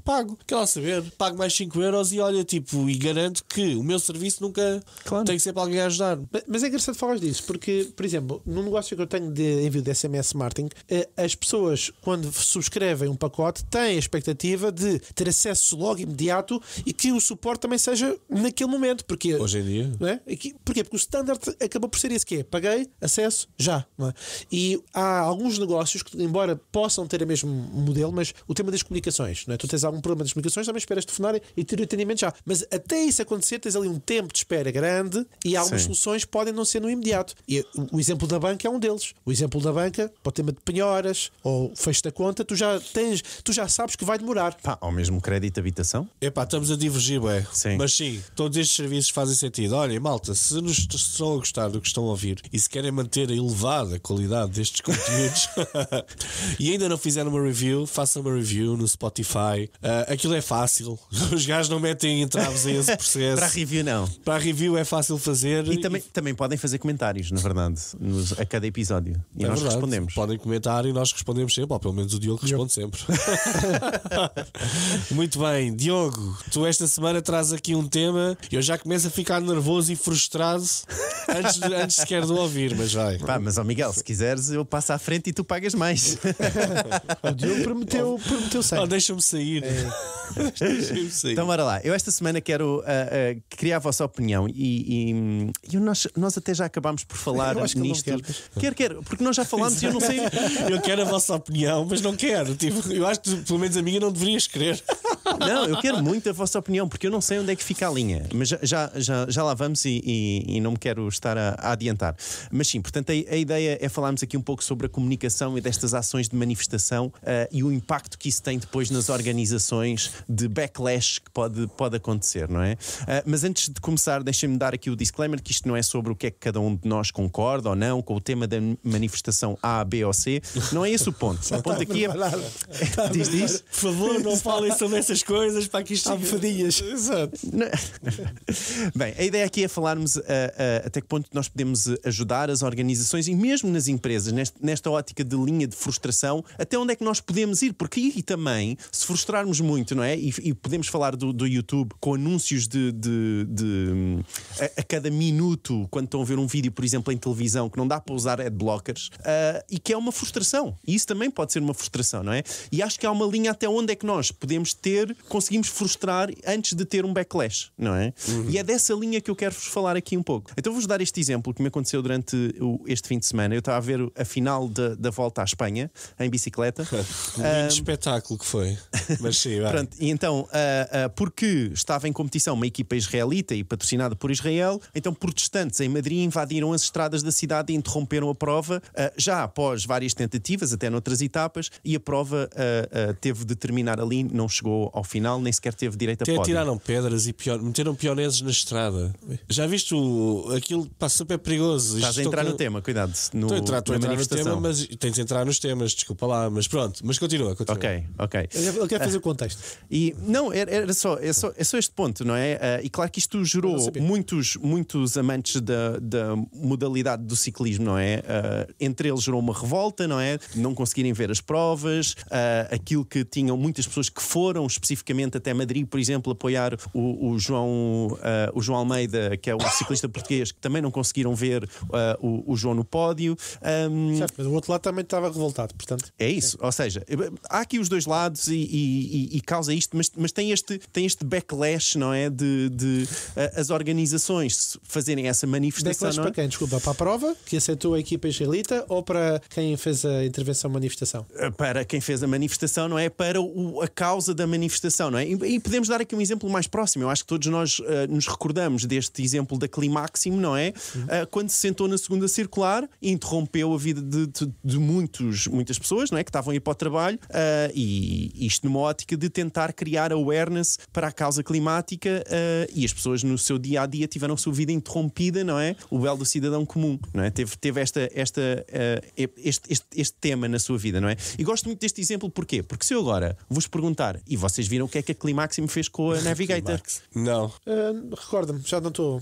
pago. Quer lá saber? Pago mais 5 euros e olha, e garanto que o meu serviço nunca tem que ser para alguém a ajudar. Mas é engraçado falar disso, porque, por exemplo, no negócio que eu tenho de envio de SMS marketing, as pessoas, quando subscrevem um pacote, têm a expectativa de ter acesso logo imediato e que o suporte também seja naquele momento. Porque, hoje em dia. Não é? Porquê? Porque o standard acabou por ser esse que é: paguei, acesso, já. Não é? E há alguns negócios que, embora possam ter o mesmo modelo, mas o tema das comunicações, não é? Tu tens algum problema das comunicações, também esperas telefonar e ter o atendimento já. Mas até isso acontecer, tens ali um tempo de espera grande e algumas soluções podem não ser no imediato. E o exemplo da banca é um deles. O exemplo da banca, para o tema de penhoras ou fecho da conta, tu já sabes que vai demorar. Pá, ao mesmo crédito de habitação? Estamos a divergir, sim. Mas sim, todos estes serviços fazem sentido. Olhem, malta, se nos estão a gostar do que estão a ouvir e se querem manter a elevada qualidade destes conteúdos e ainda não fizeram uma review, façam uma review no Spotify. Aquilo é fácil. Os gajos não metem entraves a esse processo. Para a review não. Para a review é fácil fazer. E também podem fazer comentários, na verdade, a cada episódio. E nós respondemos. Podem comentar e nós respondemos sempre. Ou pelo menos o Diogo responde sempre. Muito bem, Diogo, tu esta semana traz aqui um tema. Eu já começo a ficar nervoso e frustrado antes sequer de ouvir, mas vai. Pá, mas Miguel, se quiseres, eu passo à frente e tu pagas mais. O Diogo prometeu sair. Deixa-me sair. Então, bora lá. Eu esta semana quero criar a vossa opinião e nós até já acabámos por falar nisto. Quero, porque nós já falámos e eu não sei. Eu quero a vossa opinião, mas não quero. Eu acho que pelo menos a minha não deverias querer. Não, eu quero muito a vossa opinião, porque eu não sei onde é que fica a linha. Mas já lá vamos e não me quero estar a adiantar. Mas sim, portanto, a ideia é falarmos aqui um pouco sobre a comunicação e destas ações de manifestação e o impacto que isso tem depois nas organizações, de backlash que pode acontecer, não é? Mas antes de começar, deixem-me dar aqui o disclaimer que isto não é sobre o que é que cada um de nós concorda ou não com o tema da manifestação A, B ou C. Não é esse o ponto. O ponto aqui é... Diz. Por favor, não falem sobre essas coisas para que isto... Almofadinhas. Exato. Bem, a ideia aqui é falarmos até que ponto nós podemos ajudar as organizações e mesmo nas empresas, nesta ótica de linha de frustração, até onde é que nós podemos ir, porque aí também, se frustrarmos muito, não é? E podemos falar do YouTube com anúncios a cada minuto, quando estão a ver um vídeo, por exemplo, em televisão, que não dá para usar adblockers, e que é uma frustração. E isso também pode ser uma frustração, não é? E acho que há uma linha até onde é que nós podemos ter conseguimos frustrar antes de ter um backlash, não é? E é dessa linha que eu quero vos falar aqui um pouco. Então vou-vos dar este exemplo que me aconteceu durante este fim de semana. Eu estava a ver a final da volta à Espanha em bicicleta. Grande espetáculo que foi. Mas sim, vai. Pronto, e então, porque estava em competição uma equipa israelita e patrocinada por Israel, então protestantes em Madrid invadiram as estradas da cidade e interromperam a prova, já após várias tentativas, até noutras etapas, e a prova teve de terminar ali, não chegou ao final, nem sequer teve direito a Até pódio. tiraram pedras e meteram pioneses na estrada. Já viste aquilo passa super perigoso. Estás a entrar no tema, cuidado. Estou a entrar no tema, mas tens de entrar nos temas, desculpa lá, mas pronto, mas continua. Ok. Ele quer fazer o contexto. E não, era só este ponto, não é? E claro que isto gerou muitos amantes da modalidade do ciclismo, não é? Entre eles gerou uma revolta, não é? Não conseguirem ver as provas, aquilo que tinham muitas pessoas que foram especificamente até Madrid, por exemplo, apoiar o João Almeida, que é o ciclista português, que também não conseguiram ver o João no pódio. Certo, mas o outro lado também estava revoltado, portanto. É isso, ou seja, há aqui os dois lados e causa isto, mas tem este backlash, não é? De as organizações fazerem essa manifestação. Backlash para quem? Desculpa, para a prova, que aceitou a equipa israelita, ou para quem fez a intervenção-manifestação? Para quem fez a manifestação, não é? Para a causa da manifestação, não é? E podemos dar aqui um exemplo mais próximo. Eu acho que todos nós nos recordamos deste exemplo da Climáximo, não é? Quando se sentou na segunda circular e interrompeu a vida de muitas pessoas, não é? Que estavam a ir para o trabalho, e isto numa ótica de tentar criar awareness para a causa climática, e as pessoas no seu dia-a-dia tiveram a sua vida interrompida, não é? O belo do cidadão comum, não é? Teve este tema na sua vida, não é? E gosto muito deste exemplo, porquê? Porque se eu agora vos perguntar, e vocês viram o que é que a Climáximo fez com a Navigator? Não. Recorda-me, já não estou.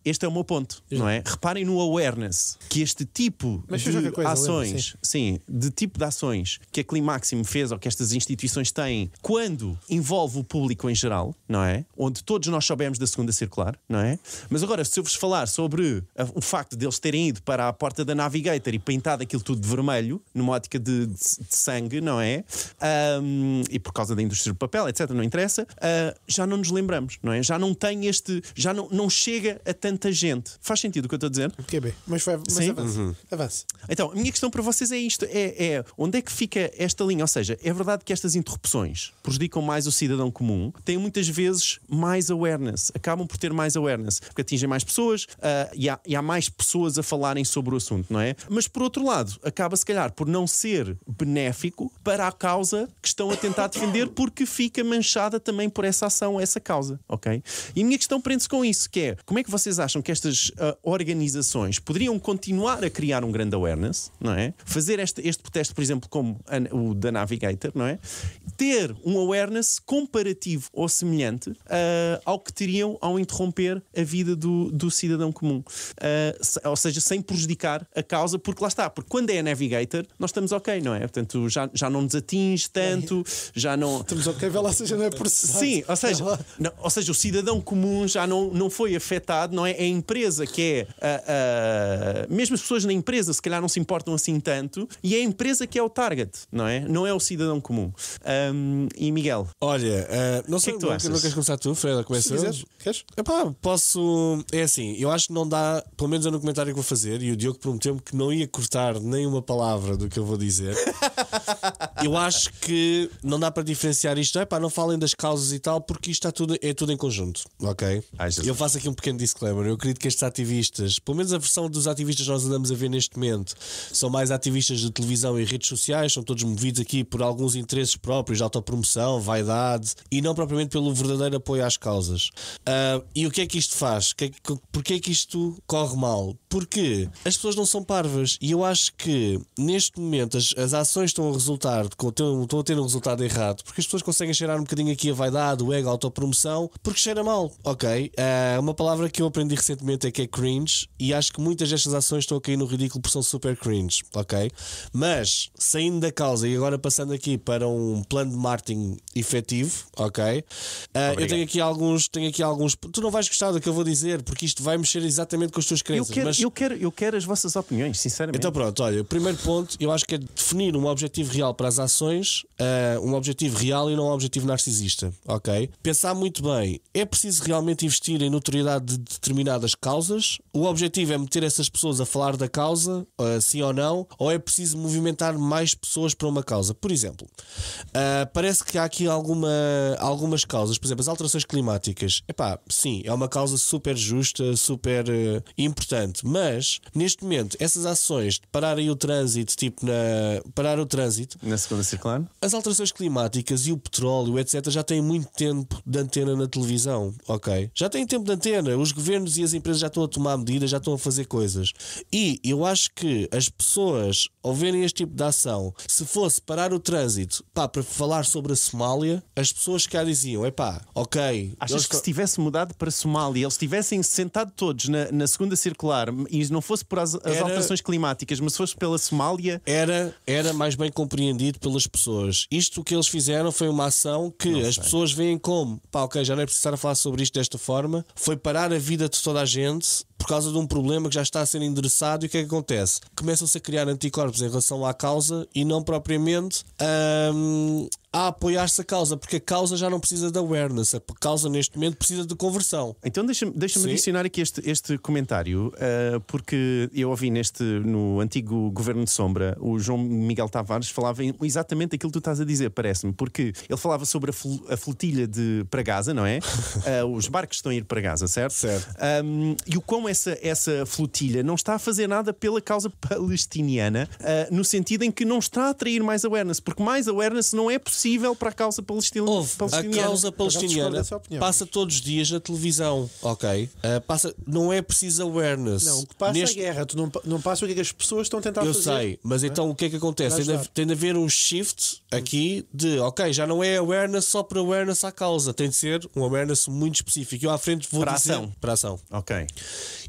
Este é o meu ponto, não é? Reparem no awareness que este tipo de ações, de tipo de ações que a Climáximo fez ou que estas instituições têm quando envolve o público em geral, não é? Onde todos nós soubemos da segunda circular, não é? Mas agora, se eu vos falar sobre o facto de eles terem ido para a porta da Navigator e pintado aquilo tudo de vermelho, numa ótica de sangue, não é? E por causa da indústria do papel, etc., não interessa, já não nos lembramos, não é? Já não tem já não chega a tanta gente. Faz sentido o que eu estou a dizer? QB, mas avance. Então, a minha questão para vocês é isto: onde é que fica esta linha? Ou seja, é verdade que estas interrupções prejudicam mais o cidadão comum, têm muitas vezes mais awareness, acabam por ter mais awareness, porque atingem mais pessoas, e há mais pessoas a falarem sobre o assunto, não é? Mas por outro lado, acaba se calhar por não ser benéfico para a causa que estão a tentar defender, porque fica manchada também por essa ação, essa causa, ok? E a minha questão prende-se com isso, que é: como é que vocês acham que estas organizações poderiam continuar a criar um grande awareness, não é? Fazer este protesto, por exemplo, como o da Navigator, não é? Ter um awareness comparativo ou semelhante ao que teriam ao interromper a vida do cidadão comum. Ou seja, sem prejudicar a causa, porque lá está, porque quando é a Navigator, nós estamos ok, não é? Portanto, já não nos atinge tanto, já não... Estamos ok, vê lá, seja não é processado. Sim, ou seja, o cidadão comum já não foi afetado, não é? É a empresa que é... mesmo as pessoas na empresa se calhar não se importam assim tanto, e é a empresa que é o target, não é? Não é o cidadão comum. E Miguel? Olha, não sei, que tu achas? Não queres começar tu, Freda? Começa hoje? Queres? Epá, posso... É assim, eu acho que não dá, pelo menos no comentário que vou fazer, e o Diogo prometeu-me que não ia cortar nem uma palavra do que eu vou dizer. Eu acho que não dá para diferenciar isto. Não falem das causas e tal, porque isto é tudo em conjunto, ok? Eu faço aqui um pequeno disclaimer. Eu acredito que estes ativistas, pelo menos a versão dos ativistas que nós andamos a ver neste momento, são mais ativistas de televisão e redes sociais, são todos movidos aqui por alguns interesses próprios de autopromoção, vaidade, e não propriamente pelo verdadeiro apoio às causas. E o que é que isto faz? Porquê é que isto corre mal? Porque as pessoas não são parvas, e eu acho que neste momento as ações estão a ter um resultado errado, porque as pessoas conseguem cheirar um bocadinho aqui a vaidade, o ego, a autopromoção, porque cheira mal, ok? Uma palavra que eu aprendi aprendi recentemente é que é cringe, e acho que muitas destas ações estão a cair no ridículo porque são super cringe, ok? Mas, saindo da causa e agora passando aqui para um plano de marketing efetivo, ok? Eu tenho aqui alguns. Tu não vais gostar do que eu vou dizer, porque isto vai mexer exatamente com as tuas crenças. Eu quero as vossas opiniões, sinceramente. Então pronto, olha, o primeiro ponto eu acho que é definir um objetivo real para as ações, um objetivo real e não um objetivo narcisista, ok? Pensar muito bem, é preciso realmente investir em notoriedade de determinadas causas? O objetivo é meter essas pessoas a falar da causa, sim ou não? Ou é preciso movimentar mais pessoas para uma causa? Por exemplo, parece que há aqui algumas causas, por exemplo, as alterações climáticas. Epá, sim, é uma causa super justa, super importante, mas neste momento essas ações de parar aí o trânsito, parar o trânsito na segunda circular, as alterações climáticas e o petróleo, etc., já têm muito tempo de antena na televisão, ok? Já têm tempo de antena, os governos e as empresas já estão a tomar medidas, já estão a fazer coisas. E eu acho que as pessoas, ao verem este tipo de ação, se fosse parar o trânsito, para falar sobre a Somália, as pessoas cá diziam, ok. Achas que se tivesse mudado para a Somália, eles tivessem sentado todos na segunda circular e não fosse por as alterações climáticas, mas fosse pela Somália, era mais bem compreendido pelas pessoas. Isto que eles fizeram foi uma ação que as pessoas veem como, ok, já não é preciso estar a falar sobre isto desta forma, foi parar a vida de toda a gente por causa de um problema que já está a ser endereçado. E o que é que acontece? Começam-se a criar anticorpos em relação à causa e não propriamente a apoiar-se a causa, porque a causa já não precisa de awareness, a causa neste momento precisa de conversão. Então deixa-me adicionar aqui este comentário, porque eu ouvi no antigo Governo de Sombra, o João Miguel Tavares falava exatamente aquilo que tu estás a dizer, parece-me, porque ele falava sobre a flotilha para Gaza, não é? Os barcos estão a ir para Gaza, certo? Certo. E o quão essa flotilha não está a fazer nada pela causa palestiniana, no sentido em que não está a atrair mais awareness, porque mais awareness não é possível para a causa palestiniana. A causa palestiniana passa todos os dias na televisão, ok? Não é preciso awareness. Não, o que passa é a guerra. Tu não passa o que é que as pessoas estão a tentar fazer. Eu sei, mas então o que é que acontece? Tem de haver um shift aqui de, ok, já não é awareness só para awareness à causa, tem de ser um awareness muito específico. Eu à frente vou dizer para a ação. Ok.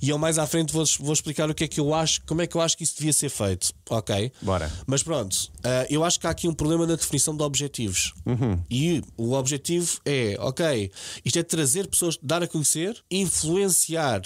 E eu mais à frente vou explicar o que é que eu acho, como é que eu acho que isso devia ser feito, ok? Bora. Mas pronto, eu acho que há aqui um problema na definição de objetivos. E o objetivo é, ok, isto é trazer pessoas, dar a conhecer, influenciar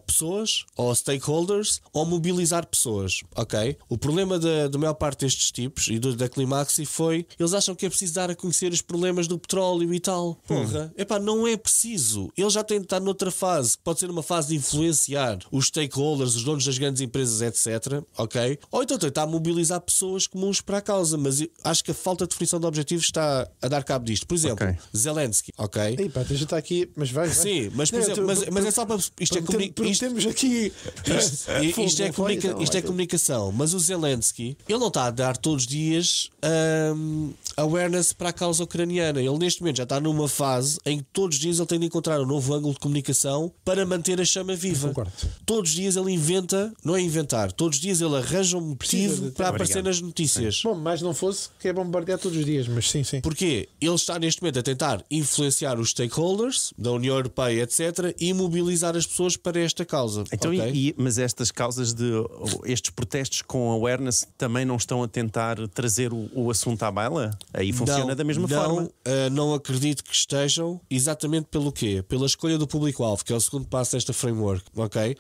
pessoas ou stakeholders ou mobilizar pessoas, ok? O problema da maior parte destes tipos e da Climaxi foi, eles acham que é preciso dar a conhecer os problemas do petróleo e tal. Porra, não é preciso. Eles já têm de estar noutra fase, pode ser uma fase de influenciar os stakeholders, os donos das grandes empresas, etc, ok? Ou então tentar mobilizar pessoas comuns para a causa, mas acho que a falta de definição de objetivos está a dar cabo disto. Por exemplo, Zelensky, ok? Ei, pá, já está aqui, mas vai. Sim, mas por exemplo, mas é só para isto é temos aqui isto é comunicação, mas o Zelensky, ele não está a dar todos os dias awareness para a causa ucraniana. Ele neste momento já está numa fase em que todos os dias ele tem de encontrar um novo ângulo de comunicação para manter a chama viva. Todos os dias ele inventa, não é inventar, todos os dias ele arranja um motivo para aparecer nas notícias. Bom, mas não fosse que é bombardear todos os dias, mas sim. Porque ele está neste momento a tentar influenciar os stakeholders da União Europeia, etc., e mobilizar as pessoas para esta causa. Então, okay? Mas estas causas estes protestos com awareness também não estão a tentar trazer o assunto à baila? Aí funciona da mesma forma? Não acredito que estejam, exatamente pelo quê? Pela escolha do público-alvo, que é o segundo passo desta framework, ok?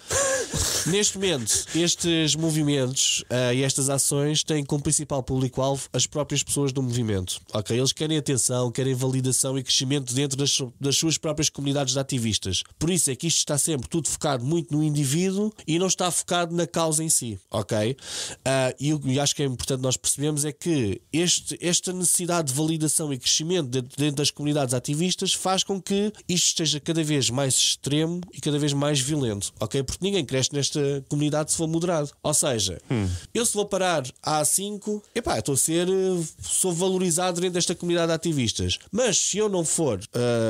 Neste momento, estes movimentos e estas ações têm como principal público-alvo as próprias pessoas do movimento, ok? Eles querem atenção, querem validação e crescimento dentro das suas próprias comunidades de ativistas. Por isso é que isto está sempre tudo focado muito no indivíduo e não está focado na causa em si, ok? E acho que é importante nós percebermos é que esta necessidade de validação e crescimento dentro das comunidades ativistas faz com que isto esteja cada vez mais extremo e cada vez mais violento, ok? Porque ninguém cresce nesta comunidade se for moderado. Ou seja, eu se vou parar a A5, sou valorizado dentro desta comunidade de ativistas. Mas se eu não for,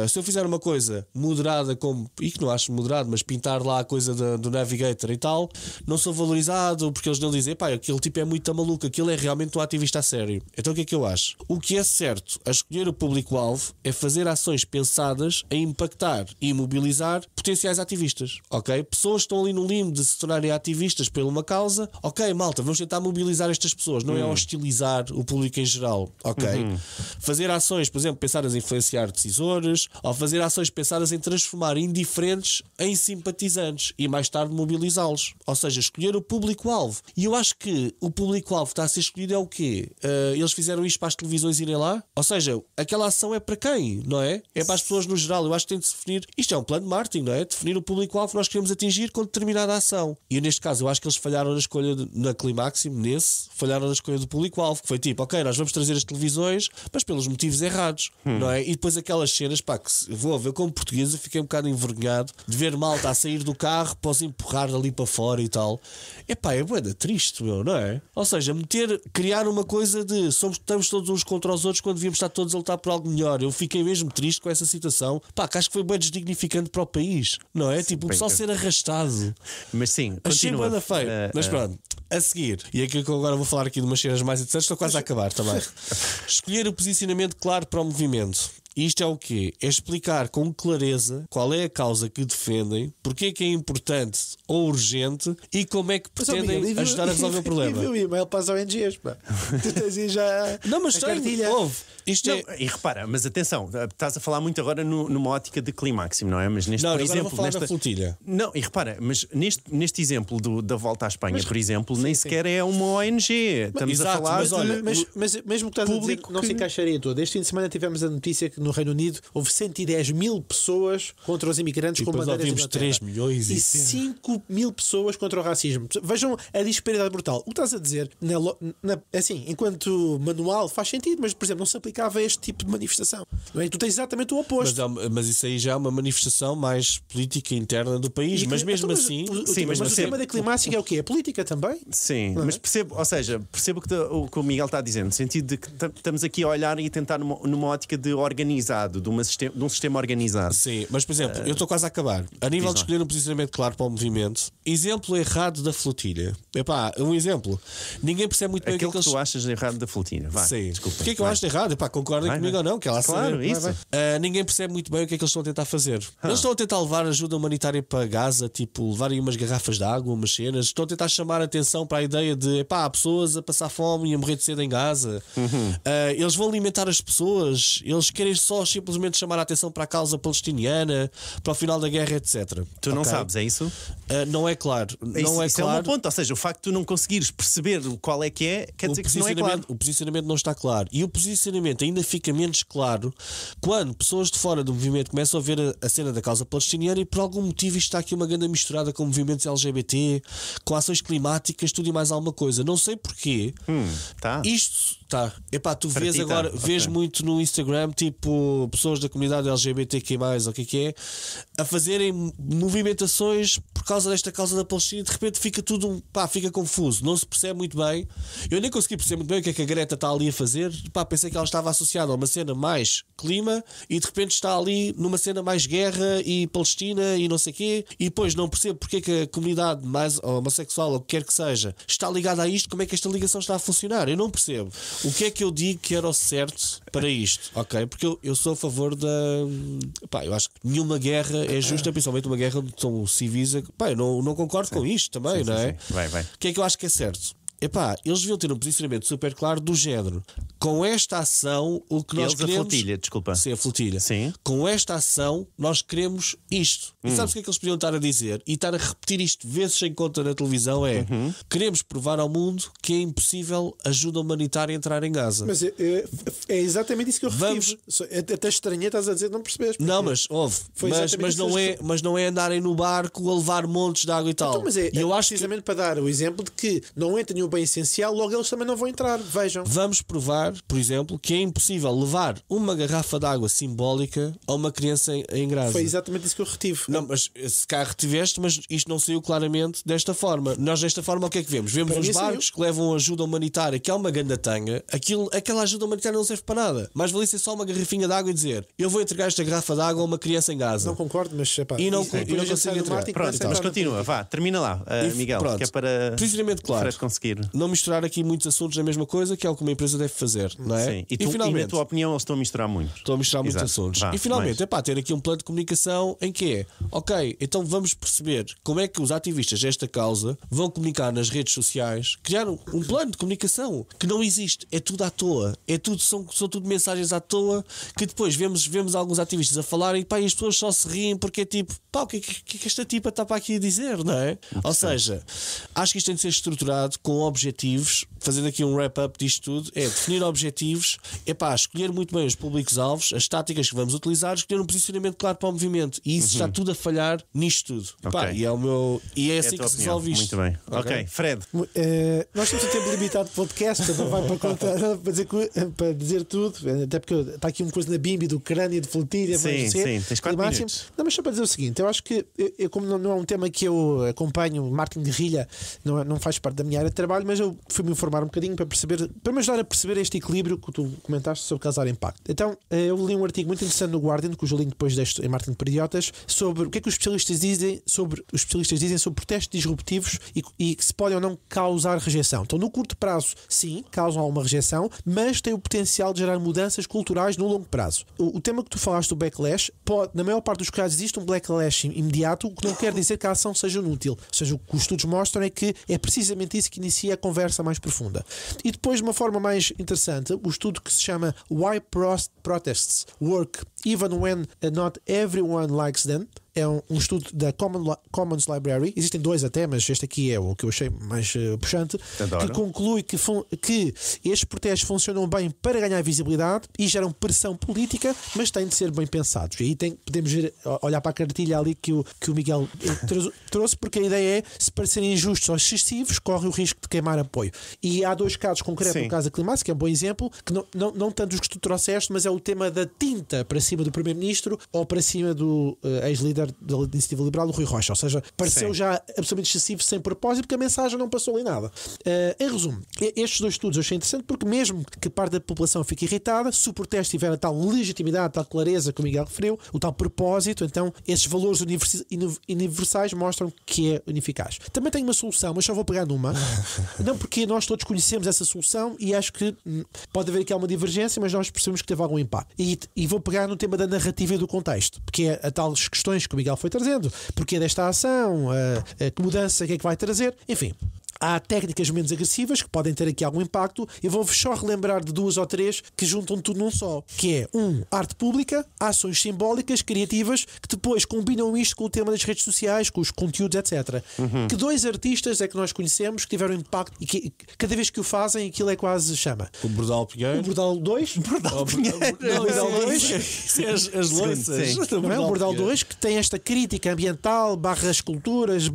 se eu fizer uma coisa moderada, e que não acho moderado, mas pintar lá a coisa do Navigator e tal, não sou valorizado porque eles não dizem, aquele tipo é muito maluco, aquele é realmente um ativista a sério. Então o que é que eu acho? O que é certo a escolher o público-alvo é fazer ações pensadas em impactar e mobilizar potenciais ativistas, ok? ok? Pessoas estão ali no limbo de se tornarem ativistas por uma causa, ok, malta, vamos tentar mobilizar estas pessoas, não é hostilizar o público em geral, ok? Fazer ações, por exemplo, pensadas em influenciar decisores, ou fazer ações pensadas em transformar indiferentes em simpatizantes e mais tarde mobilizá-los, ou seja, escolher o público-alvo. E eu acho que o público-alvo que está a ser escolhido é o quê? Eles fizeram isto para as televisões irem lá? Ou seja, aquela ação é para quem, não é? É para as pessoas no geral. Eu acho que tem de se definir, isto é um plano de marketing, não é? Definir o público-alvo que nós queremos atingir com determinada ação. E neste caso eu acho que eles falharam na escolha na Climáximo, falharam na escolha do público-alvo, que foi tipo, ok, nós vamos trazer as televisões, mas pelos motivos errados, não é? E depois aquelas cenas, pá, que vou ver como portuguesa, fiquei um bocado envergonhado de ver malta a sair do carro para os empurrar ali para fora e tal. Epá, é bué triste, meu, não é? Ou seja, criar uma coisa de estamos todos uns contra os outros quando devíamos estar todos a lutar por algo melhor. Eu fiquei mesmo triste com essa situação. Pá, que acho que foi bem desdignificante para o país, não é? Tipo, o pessoal ser arrastado. Mas sim, achei continua. Bem feio. Mas pronto, a seguir, e aqui que eu agora vou falar aqui de umas cenas mais interessantes, estou quase a acabar também. Escolher o posicionamento claro para o movimento. Isto é o quê? É explicar com clareza qual é a causa que defendem, porque é que é importante ou urgente e como é que pretendem ajudar a resolver o problema. E o e-mail para as ONGs, pá. Tu tens aí já. Não, mas houve. Isto não, e repara, mas atenção, estás a falar muito agora numa ótica de Climáximo, não é? Mas neste, não, por agora exemplo, vou falar da flotilha. Não, e repara, mas neste exemplo da volta à Espanha, por exemplo, nem sequer é uma ONG. Estamos a falar mas, olha, mas mesmo que estás a dizer que não se encaixaria todo. Este fim de semana tivemos a notícia que no Reino Unido houve 110 mil pessoas contra os imigrantes com bandeiras de Inglaterra. 3 milhões e 5 mil pessoas contra o racismo. Vejam a disparidade brutal. O que estás a dizer, assim, enquanto manual faz sentido, mas por exemplo, não se aplicava a este tipo de manifestação. Não é? Tu tens exatamente o oposto. Mas isso aí já é uma manifestação mais política interna do país, mas mesmo assim. Mas o tema da climática é o quê? É política também? Sim, mas percebo o que o Miguel está a dizer, no sentido de que estamos aqui a olhar e tentar numa ótica de organizado, de um sistema organizado. Sim, mas por exemplo, eu estou quase a acabar. A nível de escolher um posicionamento claro para o movimento, exemplo errado da flotilha. Epá, um exemplo. Ninguém percebe muito bem aquilo o que tu achas errado da flotilha. Vai, sim. Desculpa. O que é que eu acho de errado? Epá, concordem comigo ou não? Que ela claro, saber. isso. Ninguém percebe muito bem o que é que eles estão a tentar fazer. Eles estão a tentar levar ajuda humanitária para Gaza, tipo, levarem umas garrafas de água, umas cenas. Estão a tentar chamar a atenção para a ideia de há pessoas a passar fome e a morrer de sede em Gaza. Eles vão alimentar as pessoas. Eles querem só simplesmente chamar a atenção para a causa palestiniana, para o final da guerra, etc. Tu não sabes, é isso? Não é claro. Não isso claro. É um ponto. Ou seja, o facto de tu não conseguires perceber qual é que é, quer dizer que isso não é claro. O posicionamento não está claro. E o posicionamento ainda fica menos claro quando pessoas de fora do movimento começam a ver a cena da causa palestiniana e por algum motivo isto está aqui uma grande misturada com movimentos LGBT, com ações climáticas, tudo e mais alguma coisa. Não sei porquê. Tá. Isto está. Epá, tu para vês ti, agora, vês muito no Instagram, tipo, pessoas da comunidade LGBTQ+, ou o que é, a fazerem movimentações por causa desta causa da Palestina e de repente fica tudo, fica confuso, não se percebe muito bem. Eu nem consegui perceber muito bem o que é que a Greta está ali a fazer. Pensei que ela estava associada a uma cena mais clima e de repente está ali numa cena mais guerra e Palestina e não sei o quê, e depois não percebo porque é que a comunidade mais homossexual ou o que quer que seja está ligada a isto, como é que esta ligação está a funcionar. Eu não percebo. O que é que eu digo que era o certo para isto? Ok? Porque eu sou a favor da... eu acho que nenhuma guerra é justa, principalmente uma guerra onde são civis. Eu não concordo com isto também, não é? Sim. Vai. O que é que eu acho que é certo? Eles deviam ter um posicionamento super claro do género. Com esta ação, o que nós queremos... a flotilha, desculpa. Sim, a flotilha. Sim. Com esta ação, nós queremos isto. E sabes o que é que eles podiam estar a dizer? E estar a repetir isto vezes sem conta na televisão queremos provar ao mundo que é impossível ajuda humanitária entrar em Gaza. Mas é exatamente isso que eu refiro. Até estranhei, estás a dizer, não percebes. Não, mas houve. Mas não é andarem no barco a levar montes de água e tal. Então, mas eu acho precisamente para dar o exemplo de que não entra nenhum bem essencial, logo eles também não vão entrar. Vejam. Vamos provar, por exemplo, que é impossível levar uma garrafa de água simbólica a uma criança em Gaza. Foi exatamente isso que eu retive. Não, mas se cá retiveste, mas isto não saiu claramente desta forma. Nós desta forma o que é que vemos? Vemos os barcos que levam ajuda humanitária, que é uma ganda tanga. Aquela ajuda humanitária não serve para nada. Mas valia ser só uma garrafinha de água e dizer: eu vou entregar esta garrafa de água a uma criança em Gaza. Não concordo, mas e não consigo entregar. Pronto, mas continua, vá, termina lá, Miguel, pronto, que é para precisamente claro. conseguir. dividir. Não misturar aqui muitos assuntos na mesma coisa, que é o que uma empresa deve fazer, não é? Sim. E finalmente, na tua opinião, eles estão a misturar muito. Estou a misturar muitos assuntos. E finalmente, ter aqui um plano de comunicação em que é, ok, então vamos perceber como é que os ativistas desta causa vão comunicar nas redes sociais, criar um plano de comunicação que não existe, é tudo à toa, são tudo mensagens à toa, que depois vemos alguns ativistas a falarem e as pessoas só se riem porque é tipo, o que é que esta tipa está para aqui a dizer, não é? Ou seja, acho que isto tem de ser estruturado com objetivos, fazendo aqui um wrap-up disto tudo, é definir objetivos, escolher muito bem os públicos-alvos, as táticas que vamos utilizar, escolher um posicionamento claro para o movimento, e isso está tudo a falhar nisto tudo. E é assim que se resolve isto. Muito bem. Ok, Fred. Nós temos um tempo limitado de podcast, não vai para dizer tudo, até porque está aqui uma coisa na Bimbi, do Ucrânia, de Flotilha, sim, tens 4 minutos. Não, mas só para dizer o seguinte, eu acho que como não é um tema que eu acompanho, marketing de guerrilha não faz parte da minha área de trabalho, mas eu fui-me informar um bocadinho para me ajudar a perceber este equilíbrio que tu comentaste sobre causar impacto. Então, eu li um artigo muito interessante no Guardian, cujo link depois deste em Marketing para Idiotas, sobre o que é que os especialistas dizem sobre protestos disruptivos e que se podem ou não causar rejeição. Então, no curto prazo, sim, causam alguma rejeição, mas têm o potencial de gerar mudanças culturais no longo prazo. O tema que tu falaste do backlash, na maior parte dos casos existe um backlash imediato, o que não quer dizer que a ação seja inútil. Ou seja, o que os estudos mostram é que é precisamente isso que inicia a conversa mais profunda. E depois, de uma forma mais interessante, o estudo que se chama Why Protests Work Even When Not Everyone Likes Them, é um estudo da Commons Library. Existem 2 até, mas este aqui é o que eu achei mais puxante. Adoro. Que conclui que estes protestos funcionam bem para ganhar visibilidade e geram pressão política, mas têm de ser bem pensados. E aí podemos olhar para a cartilha ali que o Miguel trouxe, porque a ideia é, se parecerem injustos ou excessivos, corre o risco de queimar apoio. E há 2 casos concretos, no caso da Climax, que é um bom exemplo, que não tanto os que tu trouxeste, mas é o tema da tinta para cima do Primeiro-Ministro ou para cima do ex-líder da Iniciativa Liberal, do Rui Rocha. Ou seja, pareceu já absolutamente excessivo, sem propósito, porque a mensagem não passou ali nada. Em resumo, estes 2 estudos eu achei interessante, porque mesmo que parte da população fique irritada, se o protesto tiver a tal legitimidade, tal clareza que o Miguel referiu, o tal propósito, então esses valores universais mostram que é ineficaz. Também tenho uma solução, mas só vou pegar numa. Não porque nós todos conhecemos essa solução e acho que pode haver aqui uma divergência, mas nós percebemos que teve algum impacto. E vou pegar no tema da narrativa e do contexto, porque é a tais questões que o Miguel foi trazendo. Porque desta ação, que mudança, o que é que vai trazer, enfim. Há técnicas menos agressivas que podem ter aqui algum impacto. Eu vou-vos só relembrar de 2 ou 3 que juntam tudo num só, que é arte pública, ações simbólicas, criativas, que depois combinam isto com o tema das redes sociais, com os conteúdos, etc. Que 2 artistas é que nós conhecemos que tiveram impacto e que cada vez que o fazem aquilo é quase chama. O Bordal Pinheiro. O Bordal 2. Bordal Pinheiro. Não, o Bordal 2. As lanças. Não é? O Bordal 2 que tem esta crítica ambiental, / esculturas, /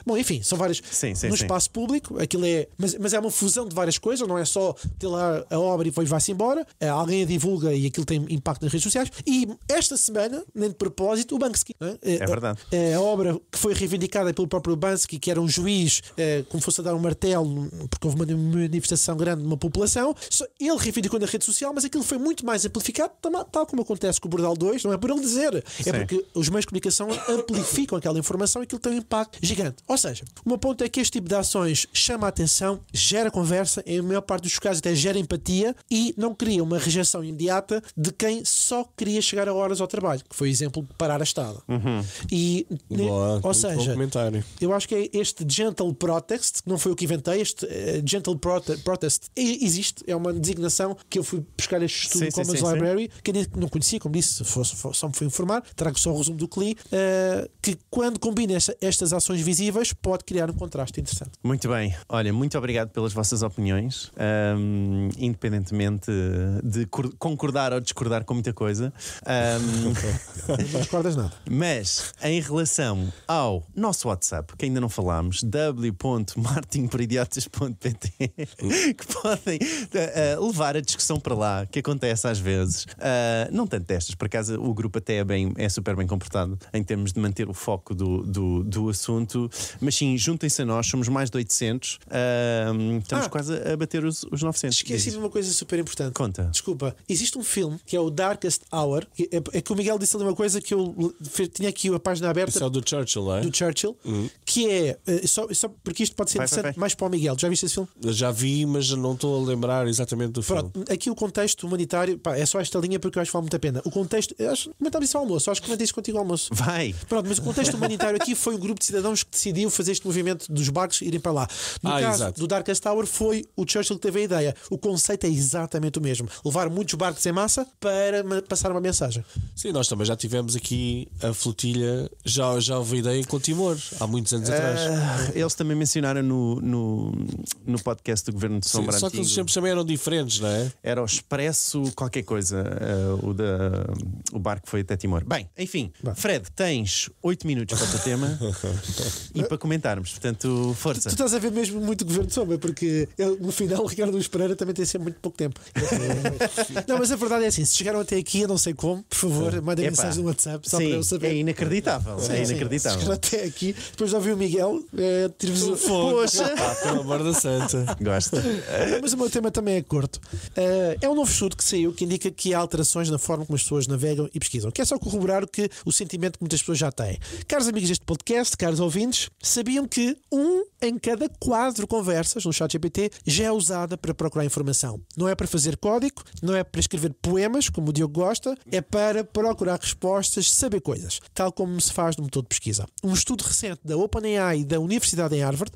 bom, enfim, são várias no espaço público. Aquilo é, mas é uma fusão de várias coisas, não é só ter lá a obra e depois vai-se embora. Alguém a divulga e aquilo tem impacto nas redes sociais. E esta semana, nem de propósito, o Banksy, é verdade. A obra que foi reivindicada pelo próprio Banksy, que era um juiz, como fosse a dar um martelo, porque houve uma manifestação grande de uma população. Ele reivindicou na rede social, mas aquilo foi muito mais amplificado, tal como acontece com o Bordal 2, não é por ele dizer, é porque os meios de comunicação amplificam aquela informação e aquilo tem um impacto gigante. Ou seja, o meu ponto é que este tipo de ações chama a atenção, gera conversa, em maior parte dos casos até gera empatia e não cria uma rejeição imediata de quem só queria chegar a horas ao trabalho, que foi o exemplo de parar a estrada. E, ou seja, eu acho que é este gentle protest, que não foi o que inventei, este gentle protest existe, é uma designação que eu fui buscar este estudo do Commons Library, que eu não conhecia, como disse, só me fui informar, trago só o resumo do que li, que quando combina estas ações visíveis pode criar um contraste interessante. Muito bem, olha, muito obrigado pelas vossas opiniões, independentemente de concordar ou discordar com muita coisa. Não discordas nada. Mas em relação ao nosso WhatsApp, que ainda não falámos, w.martinporidiotas.pt, que podem levar a discussão para lá, que acontece às vezes, não tanto destas, por acaso o grupo até é super bem comportado em termos de manter o foco do assunto, mas sim, juntem-se a nós, somos mais de 800, estamos quase a bater os 900. Esqueci de uma coisa super importante. Conta. Desculpa, existe um filme que é o Darkest Hour, é que o Miguel disse ali uma coisa que eu tinha aqui a página aberta. Isso é o do Churchill, não é? Do Churchill, que é só porque isto pode ser interessante mais para o Miguel. Já viste esse filme? Eu já vi, mas não estou a lembrar exatamente do filme. Pronto, aqui o contexto humanitário, é só esta linha porque eu acho que vale muito a pena. O contexto, comentava isso ao almoço, acho que comentei isso contigo ao almoço. Vai. Pronto, mas o contexto humanitário aqui foi um grupo de cidadãos que decidiu fazer este movimento dos barcos irem para lá. No caso exato. do Darkest Tower foi o Churchill que teve a ideia. O conceito é exatamente o mesmo. Levar muitos barcos em massa para passar uma mensagem. Sim, nós também já tivemos aqui a flotilha, já houve ideia com Timor, há muitos anos atrás. Eles também mencionaram no podcast do Governo de Sombra Só que os tempos também eram diferentes, não é? Era o Expresso qualquer coisa. O barco foi até Timor. Bem, enfim, Fred, tens 8 minutos para o teu tema e para comentarmos. Portanto, força. Tu estás a ver mesmo muito Governo de Sombra, porque no final o Ricardo Luís Pereira também tem sempre muito pouco tempo. Não, mas a verdade é assim: se chegaram até aqui, eu não sei como, por favor, mandem mensagem no WhatsApp só para eu saber. É inacreditável. Sim, é inacreditável. Se chegaram até aqui, depois de ouvir o Miguel, tive-vos o fogo. Poxa! Pela amor da santa. Gosto. Mas o meu tema também é curto. É um novo estudo que saiu que indica que há alterações na forma como as pessoas navegam e pesquisam, que é só corroborar o sentimento que muitas pessoas já têm. Caros amigos deste podcast, caros ouvintes, sabiam que 1 em cada 4 conversas no ChatGPT já é usada para procurar informação. Não é para fazer código, não é para escrever poemas, como o Diogo gosta, é para procurar respostas, saber coisas, tal como se faz no motor de pesquisa. Um estudo recente da OpenAI e da Universidade de Harvard,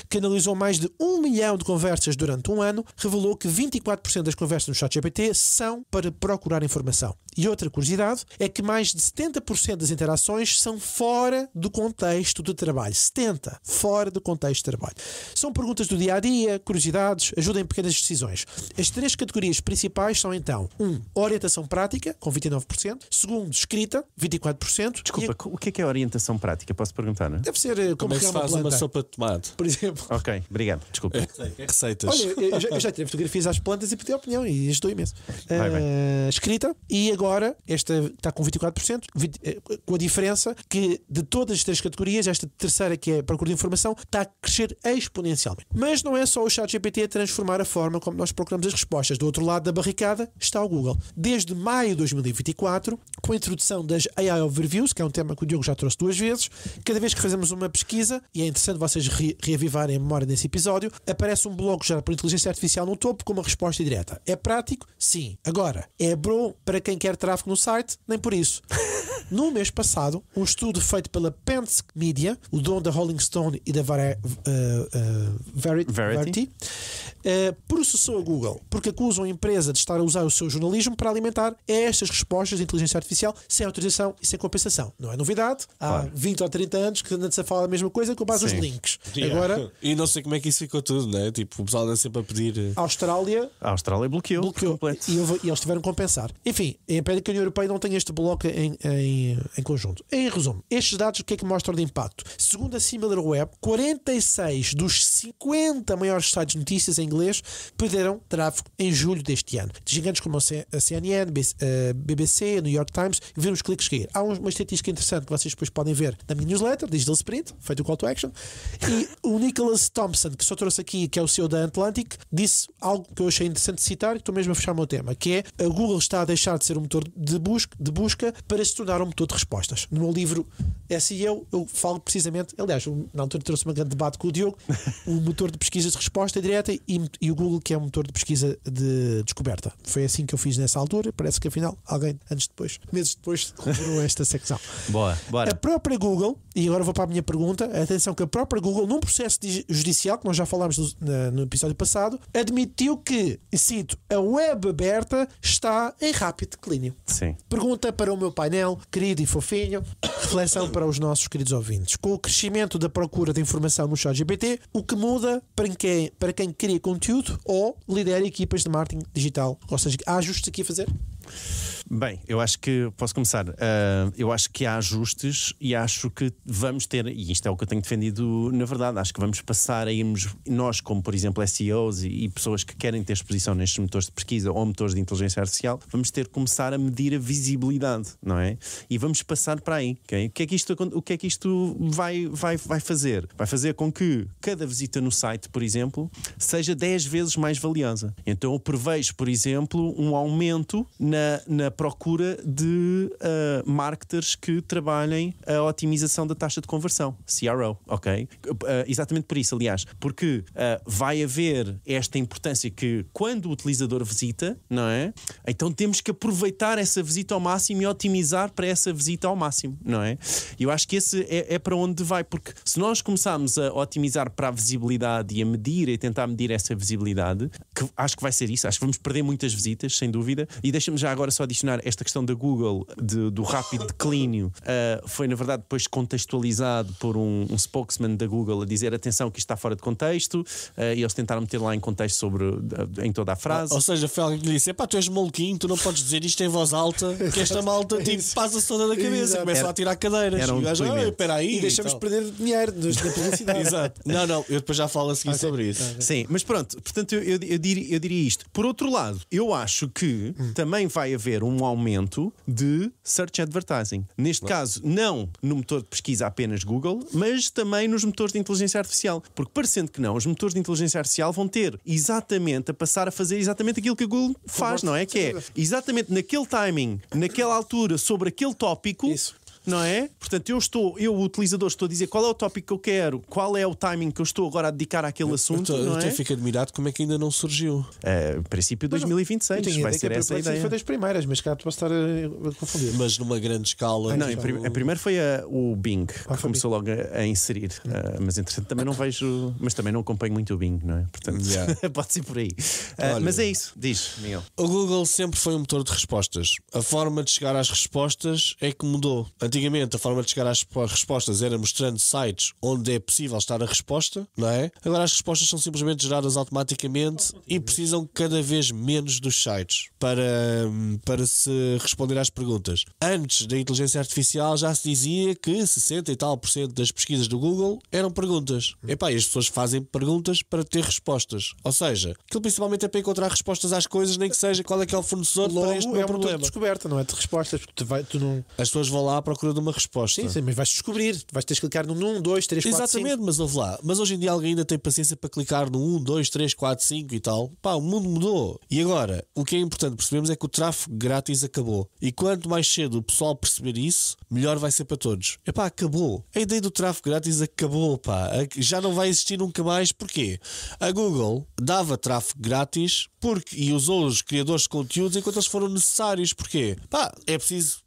que analisou mais de 1 milhão de conversas durante um ano, revelou que 24% das conversas no ChatGPT são para procurar informação. E outra curiosidade é que mais de 70% das interações são fora do contexto de trabalho. 70% fora do contexto de trabalho. São perguntas do dia-a-dia, curiosidades, ajuda em pequenas decisões. As 3 categorias principais são então: 1. Orientação prática, com 29%. 2. Escrita, 24%. Desculpa, o que é a orientação prática? Posso perguntar, não é? Deve ser como é que se faz uma sopa de tomate? por exemplo. Ok, obrigado. Desculpa. Receitas. Olha, eu já tirei fotografias às plantas e pedi a opinião e ajudou imenso. Vai. Escrita, e agora esta está com 24%, com a diferença que de todas as 3 categorias, esta terceira, que é procura de informação, está a crescer exponencialmente. Mas não é só o ChatGPT a transformar a forma como nós procuramos as respostas. Do outro lado da barricada está o Google. Desde maio de 2024, com a introdução das AI Overviews, que é um tema que o Diogo já trouxe 2 vezes, cada vez que fazemos uma pesquisa, e é interessante vocês reavivarem a memória desse episódio, aparece um bloco gerado por inteligência artificial no topo com uma resposta direta. É prático? Sim. Agora, é bom para quem quer tráfego no site? Nem por isso. No mês passado, um estudo feito pela Penske Media, o dono da Rolling Stone e da Verity, processou a Google porque acusam a empresa de estar a usar o seu jornalismo para alimentar estas respostas de inteligência artificial sem autorização e sem compensação. Não é novidade. Há 20 ou 30 anos que anda-se a falar a mesma coisa com base nos links. Agora, e não sei como é que isso ficou tudo, né? Tipo, o pessoal anda sempre a pedir. A Austrália bloqueou. E eles tiveram que compensar. Enfim, é pena que a União Europeia não tenha este bloco em conjunto. Em resumo, estes dados o que é que mostram de impacto? Segundo a SimilarWeb, 46 dos 50 maiores sites de notícias em inglês perderam tráfego em julho deste ano. De gigantes como a CNN, BBC, New York Times, e viram os cliques cair. Há uma estatística interessante que vocês depois podem ver na minha newsletter, Digital Sprint, feito o call to action, e o Nicholas Thompson, que só trouxe aqui, que é o CEO da Atlantic, disse algo que eu achei interessante citar, e estou mesmo a fechar o meu tema, que é: a Google está a deixar de ser um motor de busca para se tornar um motor de respostas. No meu livro SEO, eu falo precisamente, aliás, na altura trouxe um grande debate com o Diogo, o motor de pesquisa de resposta direta e o Google, que é um motor de pesquisa de descoberta. Foi assim que eu fiz nessa altura. Parece que afinal alguém, meses depois, recuperou esta secção. Boa, bora. A própria Google, e agora vou para a minha pergunta, atenção, que a própria Google, num processo judicial, que nós já falámos no episódio passado, admitiu que, cito, a web aberta está em rápido declínio. Sim. Pergunta para o meu painel, querido e fofinho, reflexão para os nossos queridos ouvintes. Com o crescimento da procura de informação no ChatGPT, o que muda para quem cria conteúdo ou lidera equipas de marketing digital? Ou seja, há ajustes aqui a fazer? Bem, eu acho que posso começar. Eu acho que há ajustes e acho que vamos ter, e isto é o que eu tenho defendido, na verdade, acho que vamos passar a irmos, nós, como por exemplo SEOs e pessoas que querem ter exposição nestes motores de pesquisa ou motores de inteligência artificial, vamos ter que começar a medir a visibilidade, não é? E vamos passar para aí, okay? O que é que isto vai fazer? Vai fazer com que cada visita no site, por exemplo, seja 10 vezes mais valiosa. Então eu prevejo, por exemplo, um aumento na procura de marketers que trabalhem a otimização da taxa de conversão, CRO, ok? Exatamente por isso, aliás, porque vai haver esta importância que quando o utilizador visita, não é? Então temos que aproveitar essa visita ao máximo e otimizar para essa visita ao máximo, não é? Eu acho que esse é para onde vai, porque se nós começarmos a otimizar para a visibilidade e a medir e tentar medir essa visibilidade, que acho que vai ser isso, acho que vamos perder muitas visitas, sem dúvida. E deixa-me já agora só adicionar esta questão da Google, do rápido declínio, foi na verdade depois contextualizado por um spokesman da Google a dizer atenção que isto está fora de contexto, e eles tentaram meter lá em contexto em toda a frase. Ou seja, foi alguém que lhe disse: epá, tu és maluquinho, tu não podes dizer isto em voz alta, que esta malta tipo, passa-se toda da cabeça, começa a tirar cadeiras. Era um e o gajo, espera aí. E deixamos perder dinheiro na publicidade. Exato. Não, eu depois já falo a seguir sobre isso. Sim, mas pronto, portanto eu diria isto. Por outro lado, eu acho que também vai haver um aumento de search advertising. Neste caso, não no motor de pesquisa apenas Google, mas também nos motores de inteligência artificial. Porque parecendo que não, os motores de inteligência artificial vão ter exatamente a passar a fazer exatamente aquilo que a Google faz, não é? Que é exatamente naquele timing, naquela altura, sobre aquele tópico. Isso. Não é? Portanto, eu, o utilizador, estou a dizer qual é o tópico que eu quero, qual é o timing que eu estou agora a dedicar àquele assunto. Eu não até é? fico admirado como é que ainda não surgiu. Princípio de 2026, vai ser essa a ideia. Foi das primeiras, mas cá posso estar a confundir. Mas numa grande escala. Não, a primeira foi o Bing, que começou logo a inserir. Mas entretanto também não vejo, mas também não acompanho muito o Bing, não é? Portanto, pode ser por aí. Mas é isso, diz, Miguel. O Google sempre foi um motor de respostas. A forma de chegar às respostas é que mudou. Antigamente a forma de chegar às respostas era mostrando sites onde é possível estar a resposta, não é? Agora as respostas são simplesmente geradas automaticamente e precisam cada vez menos dos sites para se responder às perguntas. Antes da inteligência artificial já se dizia que 60 e tal % das pesquisas do Google eram perguntas. Epá, e as pessoas fazem perguntas para ter respostas. Ou seja, aquilo principalmente é para encontrar respostas às coisas, nem que seja qual é que é o fornecedor para este meu problema. É uma descoberta, não é de respostas, porque tu não... As pessoas vão lá à procura de uma resposta. Sim, mas vais descobrir, vais ter que clicar no 1, 2, 3, 4, 5. Exatamente, mas ouve lá. Mas hoje em dia alguém ainda tem paciência para clicar no 1, 2, 3, 4, 5 e tal. Pá, o mundo mudou. E agora, o que é importante percebermos é que o tráfego grátis acabou. E quanto mais cedo o pessoal perceber isso, melhor vai ser para todos. Epá, acabou. A ideia do tráfego grátis acabou, pá. Já não vai existir nunca mais. Porquê? A Google dava tráfego grátis e usou os criadores de conteúdos enquanto eles foram necessários. Porquê? Pá, é preciso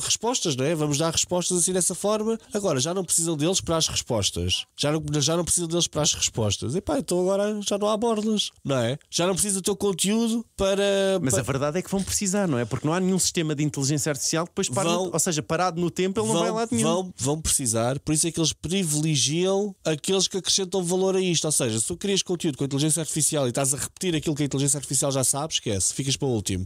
respostas, não é? Vamos dar respostas assim dessa forma. Agora já não precisam deles para as respostas. Já não precisam deles para as respostas. E pá, então agora já não há borlas, não é? Já não precisa do teu conteúdo para... Mas a verdade é que vão precisar, não é? Porque não há nenhum sistema de inteligência artificial que depois parado no tempo, ele não vai lá de nenhum. Vão precisar, por isso é que eles privilegiam aqueles que acrescentam valor a isto. Ou seja, se tu crias conteúdo com a inteligência artificial e estás a repetir aquilo que a inteligência artificial já sabe, esquece, ficas para o último.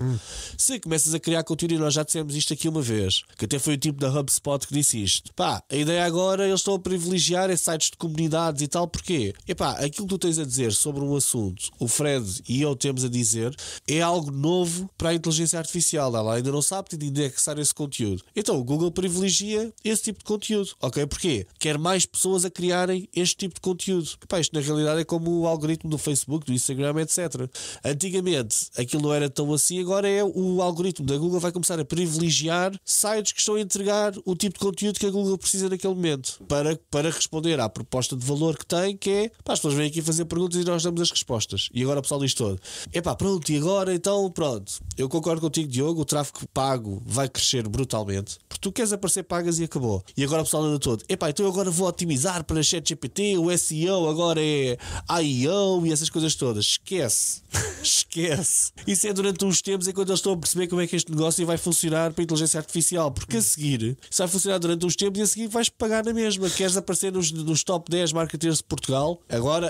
Se começas a criar conteúdo, e nós já dissemos isto aqui uma vez, que até foi o tipo da HubSpot que disse isto. Pá, a ideia agora, eles estão a privilegiar sites de comunidades e tal, porquê? Epá, aquilo que tu tens a dizer sobre um assunto, o Fred e eu temos a dizer, é algo novo para a inteligência artificial. Ela ainda não sabe, tem de indexar esse conteúdo. Então o Google privilegia esse tipo de conteúdo, ok? Porquê? Quer mais pessoas a criarem este tipo de conteúdo. Epá, isto na realidade é como o algoritmo do Facebook, do Instagram, etc. Antigamente aquilo não era tão assim, agora é o algoritmo da Google vai começar a privilegiar sites que estão a entregar o tipo de conteúdo que a Google precisa naquele momento para responder à proposta de valor que tem, que é, pá, as pessoas vêm aqui fazer perguntas e nós damos as respostas. E agora o pessoal diz todo, epá, pronto, e agora então, pronto. Eu concordo contigo, Diogo, o tráfego pago vai crescer brutalmente, porque tu queres aparecer, pagas e acabou. E agora o pessoal anda todo, epá, então eu agora vou otimizar para ChatGPT, o SEO agora é AIO e essas coisas todas. Esquece. Esquece. Isso é durante uns tempos enquanto eles estão a perceber como é que este negócio vai funcionar para a inteligência artificial, porque a seguir isso vai funcionar durante uns tempos e a seguir vais pagar na mesma. Queres aparecer nos top 10 marketers de Portugal?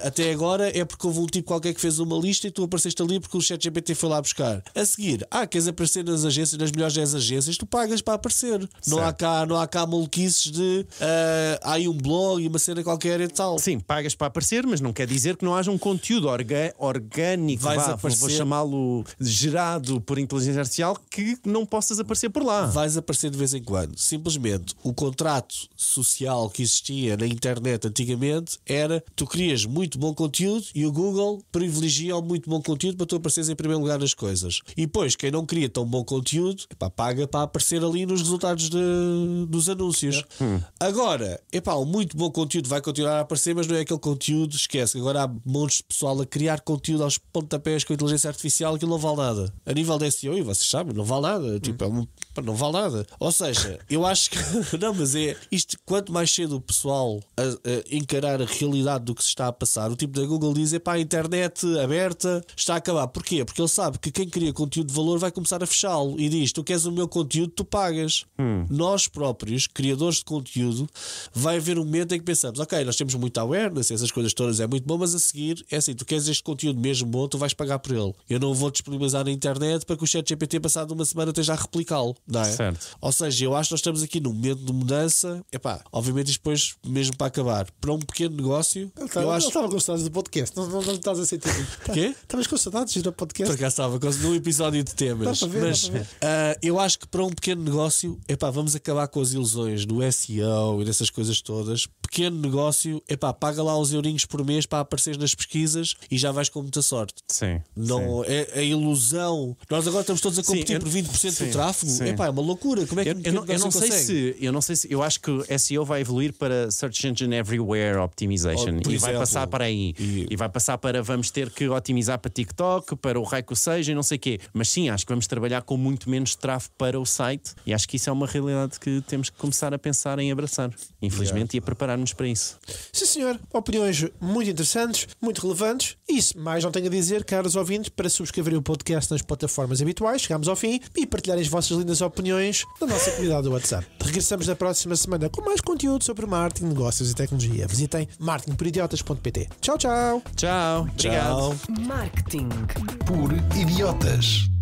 Até agora é porque houve um tipo qualquer que fez uma lista e tu apareceste ali porque o ChatGPT foi lá buscar. A seguir, queres aparecer nas agências, nas melhores 10 agências, tu pagas para aparecer. Não há cá maluquices de há aí um blog e uma cena qualquer e tal. Sim, pagas para aparecer, mas não quer dizer que não haja um conteúdo orgânico, vou chamá-lo gerado por inteligência artificial, que não possas aparecer por lá. Vais aparecer de vez em quando. simplesmente o contrato social que existia na internet antigamente era tu querias muito bom conteúdo e o Google privilegia o muito bom conteúdo para tu apareceres em primeiro lugar nas coisas. E depois, quem não queria tão bom conteúdo, paga para aparecer ali nos resultados dos anúncios. Agora, o muito bom conteúdo vai continuar a aparecer, mas não é aquele conteúdo, esquece. Agora há montes de pessoal a criar conteúdo aos pontapés com inteligência artificial, que não vale nada. A nível de SEO, e vocês sabem, não vale nada. Tipo, não vale nada. Ou seja, eu acho que não, mas é isto, quanto mais cedo o pessoal a encarar a realidade do que se está a passar, o tipo da Google diz, a internet aberta está a acabar. Porquê? Porque ele sabe que quem cria conteúdo de valor vai começar a fechá-lo e diz, tu queres o meu conteúdo, tu pagas. Nós próprios, criadores de conteúdo, vai haver um momento em que pensamos, ok, nós temos muita awareness, essas coisas todas é muito bom, mas a seguir é assim, tu queres este conteúdo mesmo bom, tu vais pagar por ele. Eu não vou disponibilizar na internet para que o ChatGPT passado uma semana esteja a replicá-lo, não é? Certo. Ou seja, eu acho que nós estamos aqui num momento de mudança, obviamente isto depois, mesmo para acabar, para um pequeno negócio, eu acho... Eu estava com saudades do podcast, não estás a sentir. Quê? Estavas com saudades do podcast? Por acaso estava num episódio de temas, mas eu acho que para um pequeno negócio, vamos acabar com as ilusões do SEO e dessas coisas todas. Pequeno negócio, paga lá uns eurinhos por mês para aparecer nas pesquisas e já vais com muita sorte. Sim. Não, é a ilusão. Nós agora estamos todos a competir por 20% do tráfego. É uma loucura. Como é que eu não sei se eu acho que o SEO vai evoluir para Search Engine Everywhere Optimization e vai passar para aí e vai passar para vamos ter que otimizar para TikTok, para o raio que seja e não sei o quê. Mas sim, acho que vamos trabalhar com muito menos tráfego para o site e acho que isso é uma realidade que temos que começar a pensar em abraçar, infelizmente, e a preparar-nos para isso. Sim, senhor. Opiniões muito interessantes, muito relevantes. Isso, mais não tenho a dizer, caros ouvintes, para subscreverem o podcast nas plataformas habituais, chegamos ao fim, e partilharem as vossas lindas opiniões na nossa comunidade do WhatsApp. Regressamos na próxima semana com mais conteúdo sobre marketing, negócios e tecnologia. Visitem marketingporidiotas.pt. Tchau, tchau. Tchau. Obrigado. Marketing por idiotas.